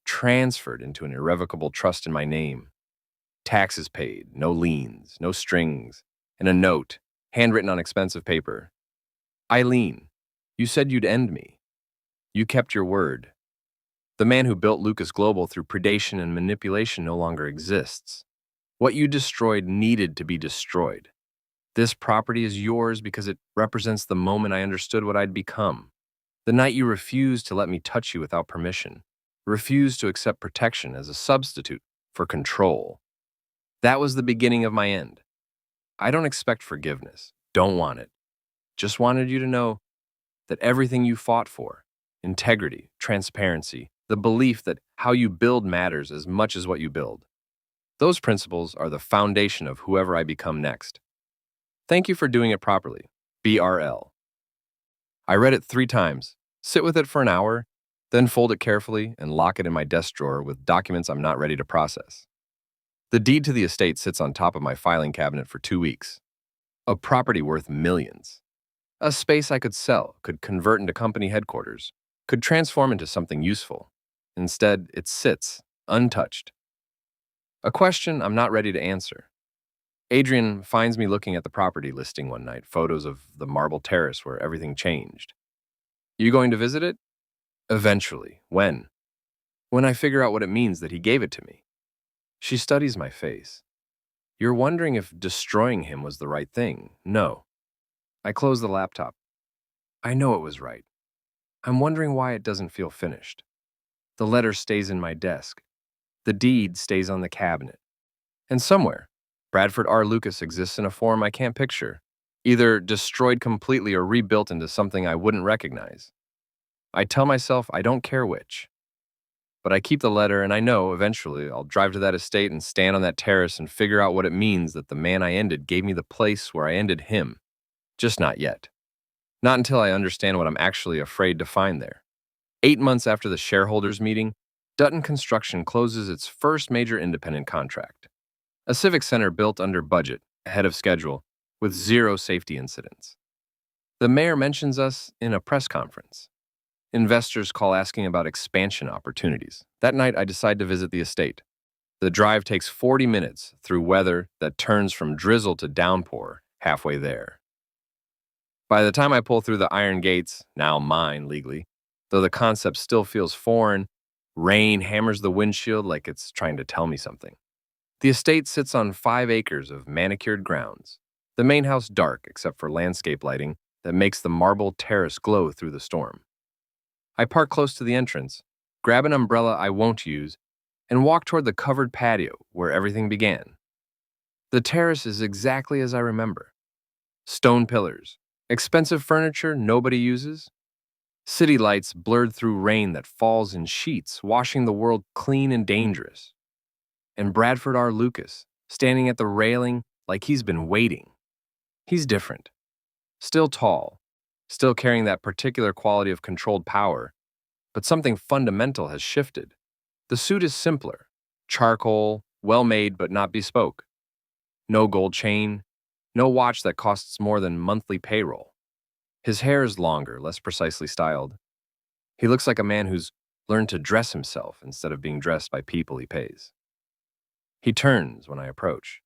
Transferred into an irrevocable trust in my name. Taxes paid, no liens, no strings, and a note, handwritten on expensive paper. Eileen, you said you'd end me. You kept your word. The man who built Lucas Global through predation and manipulation no longer exists. What you destroyed needed to be destroyed. This property is yours because it represents the moment I understood what I'd become. The night you refused to let me touch you without permission. Refused to accept protection as a substitute for control. That was the beginning of my end. I don't expect forgiveness. Don't want it. Just wanted you to know that everything you fought for, integrity, transparency, the belief that how you build matters as much as what you build. Those principles are the foundation of whoever I become next. Thank you for doing it properly. BRL. I read it 3 times, sit with it for an hour, then fold it carefully and lock it in my desk drawer with documents I'm not ready to process. The deed to the estate sits on top of my filing cabinet for 2 weeks. A property worth millions. A space I could sell, could convert into company headquarters, could transform into something useful. Instead, it sits, untouched. A question I'm not ready to answer. Adrian finds me looking at the property listing one night, photos of the marble terrace where everything changed. You going to visit it? Eventually. When? When I figure out what it means that he gave it to me. She studies my face. You're wondering if destroying him was the right thing. No. I close the laptop. I know it was right. I'm wondering why it doesn't feel finished. The letter stays in my desk. The deed stays on the cabinet. And somewhere, Bradford R. Lucas exists in a form I can't picture, either destroyed completely or rebuilt into something I wouldn't recognize. I tell myself I don't care which. But I keep the letter, and I know eventually I'll drive to that estate and stand on that terrace and figure out what it means that the man I ended gave me the place where I ended him. Just not yet. Not until I understand what I'm actually afraid to find there. 8 months after the shareholders' meeting, Dutton Construction closes its first major independent contract. A civic center built under budget, ahead of schedule, with zero safety incidents. The mayor mentions us in a press conference. Investors call asking about expansion opportunities. That night, I decide to visit the estate. The drive takes 40 minutes through weather that turns from drizzle to downpour halfway there. By the time I pull through the iron gates, now mine legally, though the concept still feels foreign, rain hammers the windshield like it's trying to tell me something. The estate sits on 5 acres of manicured grounds, the main house dark except for landscape lighting that makes the marble terrace glow through the storm. I park close to the entrance, grab an umbrella I won't use, and walk toward the covered patio where everything began. The terrace is exactly as I remember. Stone pillars, expensive furniture nobody uses, city lights blurred through rain that falls in sheets, washing the world clean and dangerous. And Bradford R. Lucas, standing at the railing like he's been waiting. He's different. Still tall, still carrying that particular quality of controlled power, but something fundamental has shifted. The suit is simpler, charcoal, well-made but not bespoke. No gold chain, no watch that costs more than monthly payroll. His hair is longer, less precisely styled. He looks like a man who's learned to dress himself instead of being dressed by people he pays. He turns when I approach.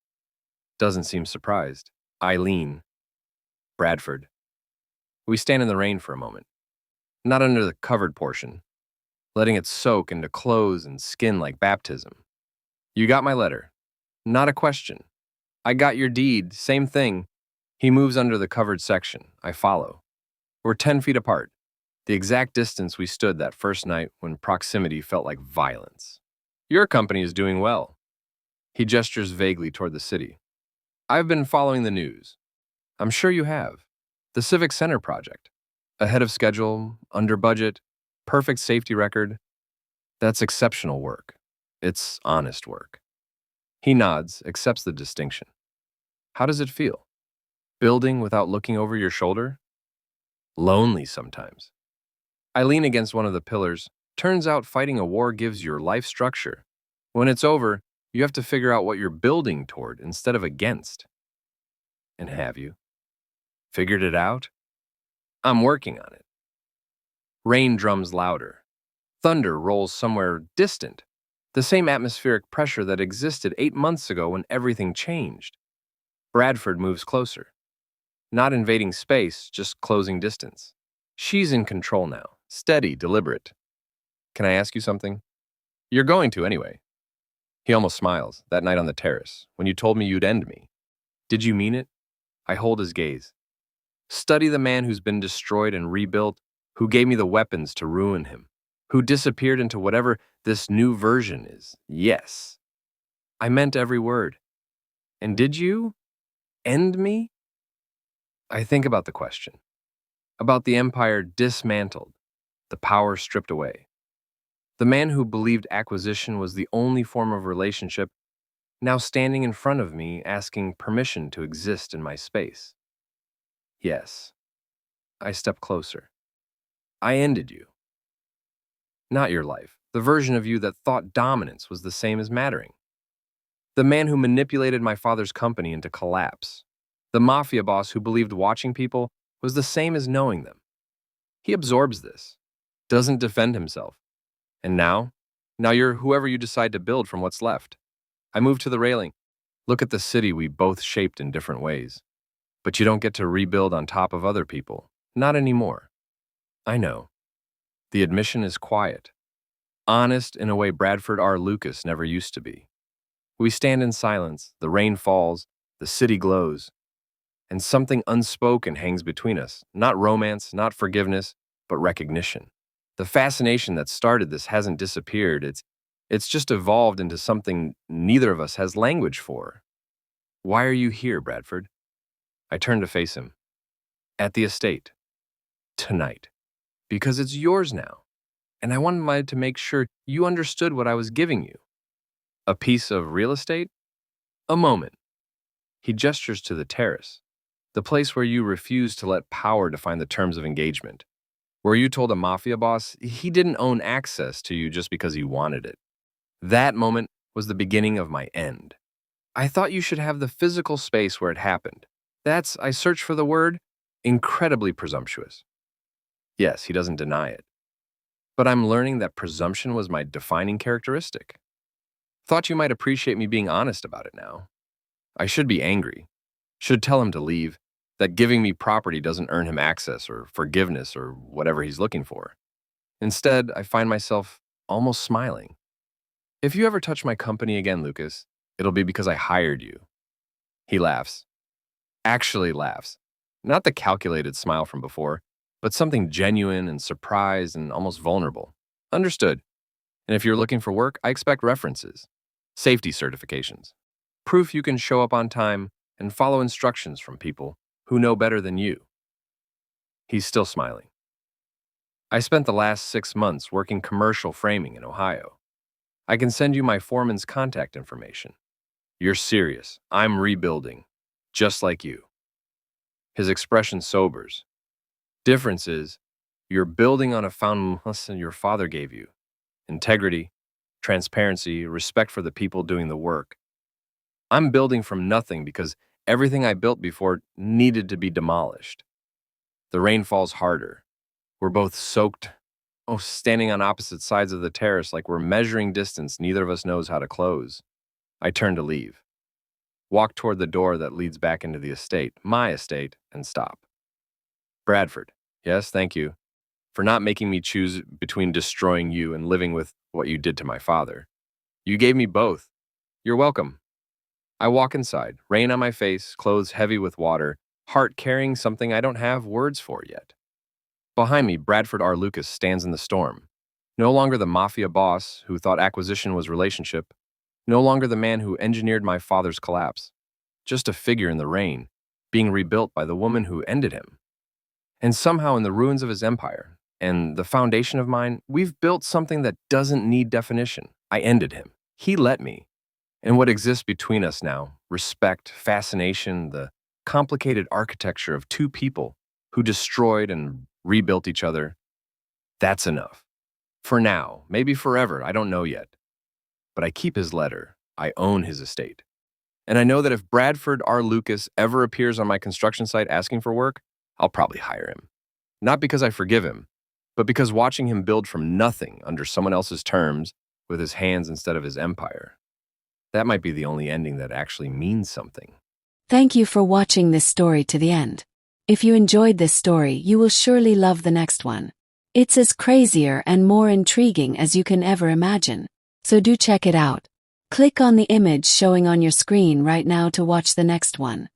Doesn't seem surprised. Eileen. Bradford. We stand in the rain for a moment. Not under the covered portion, letting it soak into clothes and skin like baptism. You got my letter. Not a question. I got your deed. Same thing. He moves under the covered section. I follow. We're 10 feet apart, the exact distance we stood that first night when proximity felt like violence. Your company is doing well. He gestures vaguely toward the city. I've been following the news. I'm sure you have. The Civic Center project. Ahead of schedule, under budget, perfect safety record. That's exceptional work. It's honest work. He nods, accepts the distinction. How does it feel? Building without looking over your shoulder? Lonely sometimes. I lean against one of the pillars. Turns out fighting a war gives your life structure. When it's over, you have to figure out what you're building toward instead of against. And have you? Figured it out? I'm working on it. Rain drums louder. Thunder rolls somewhere distant. The same atmospheric pressure that existed 8 months ago when everything changed. Bradford moves closer. Not invading space, just closing distance. She's in control now. Steady, deliberate. Can I ask you something? You're going to anyway. He almost smiles, that night on the terrace, when you told me you'd end me. Did you mean it? I hold his gaze. Study the man who's been destroyed and rebuilt, who gave me the weapons to ruin him, who disappeared into whatever this new version is. Yes. I meant every word. And did you end me? I think about the question, about the empire dismantled, the power stripped away. The man who believed acquisition was the only form of relationship, now standing in front of me asking permission to exist in my space. Yes. I step closer. I ended you. Not your life, the version of you that thought dominance was the same as mattering. The man who manipulated my father's company into collapse. The Mafia boss who believed watching people was the same as knowing them. He absorbs this, doesn't defend himself. And now you're whoever you decide to build from what's left. I move to the railing. Look at the city we both shaped in different ways. But you don't get to rebuild on top of other people. Not anymore. I know. The admission is quiet. Honest in a way Bradford R. Lucas never used to be. We stand in silence. The rain falls. The city glows. And something unspoken hangs between us. Not romance, not forgiveness, but recognition. The fascination that started this hasn't disappeared. It's just evolved into something neither of us has language for. Why are you here, Bradford? I turn to face him. At the estate. Tonight. Because it's yours now. and I wanted to make sure you understood what I was giving you. A piece of real estate? A moment. He gestures to the terrace, the place where you refused to let power define the terms of engagement, where you told a mafia boss he didn't own access to you just because he wanted it. That moment was the beginning of my end. I thought you should have the physical space where it happened. That's, I search for the word, incredibly presumptuous. Yes, he doesn't deny it. But I'm learning that presumption was my defining characteristic. Thought you might appreciate me being honest about it now. I should be angry. Should tell him to leave, that giving me property doesn't earn him access or forgiveness or whatever he's looking for. Instead, I find myself almost smiling. If you ever touch my company again, Lucas, it'll be because I hired you. He laughs. Actually laughs. Not the calculated smile from before, but something genuine and surprised and almost vulnerable. Understood. And if you're looking for work, I expect references, safety certifications, proof you can show up on time and follow instructions from people who know better than you. He's still smiling. I spent the last 6 months working commercial framing in Ohio. I can send you my foreman's contact information. You're serious. I'm rebuilding, just like you. His expression sobers. Difference is, you're building on a foundation your father gave you. Integrity, transparency, respect for the people doing the work. I'm building from nothing because everything I built before needed to be demolished. The rain falls harder. We're both soaked, standing on opposite sides of the terrace like we're measuring distance neither of us knows how to close. I turn to leave. Walk toward the door that leads back into the estate, my estate, and stop. Bradford, yes, thank you, for not making me choose between destroying you and living with what you did to my father. You gave me both. You're welcome. I walk inside, rain on my face, clothes heavy with water, heart carrying something I don't have words for yet. Behind me, Bradford R. Lucas stands in the storm. No longer the mafia boss who thought acquisition was relationship. No longer the man who engineered my father's collapse. Just a figure in the rain, being rebuilt by the woman who ended him. And somehow in the ruins of his empire, and the foundation of mine, we've built something that doesn't need definition. I ended him. He let me. And what exists between us now, respect, fascination, the complicated architecture of two people who destroyed and rebuilt each other, that's enough. For now, maybe forever, I don't know yet. But I keep his letter. I own his estate. And I know that if Bradford R. Lucas ever appears on my construction site asking for work, I'll probably hire him. Not because I forgive him, but because watching him build from nothing under someone else's terms with his hands instead of his empire, that might be the only ending that actually means something. Thank you for watching this story to the end. If you enjoyed this story, you will surely love the next one. It's as crazier and more intriguing as you can ever imagine. So do check it out. Click on the image showing on your screen right now to watch the next one.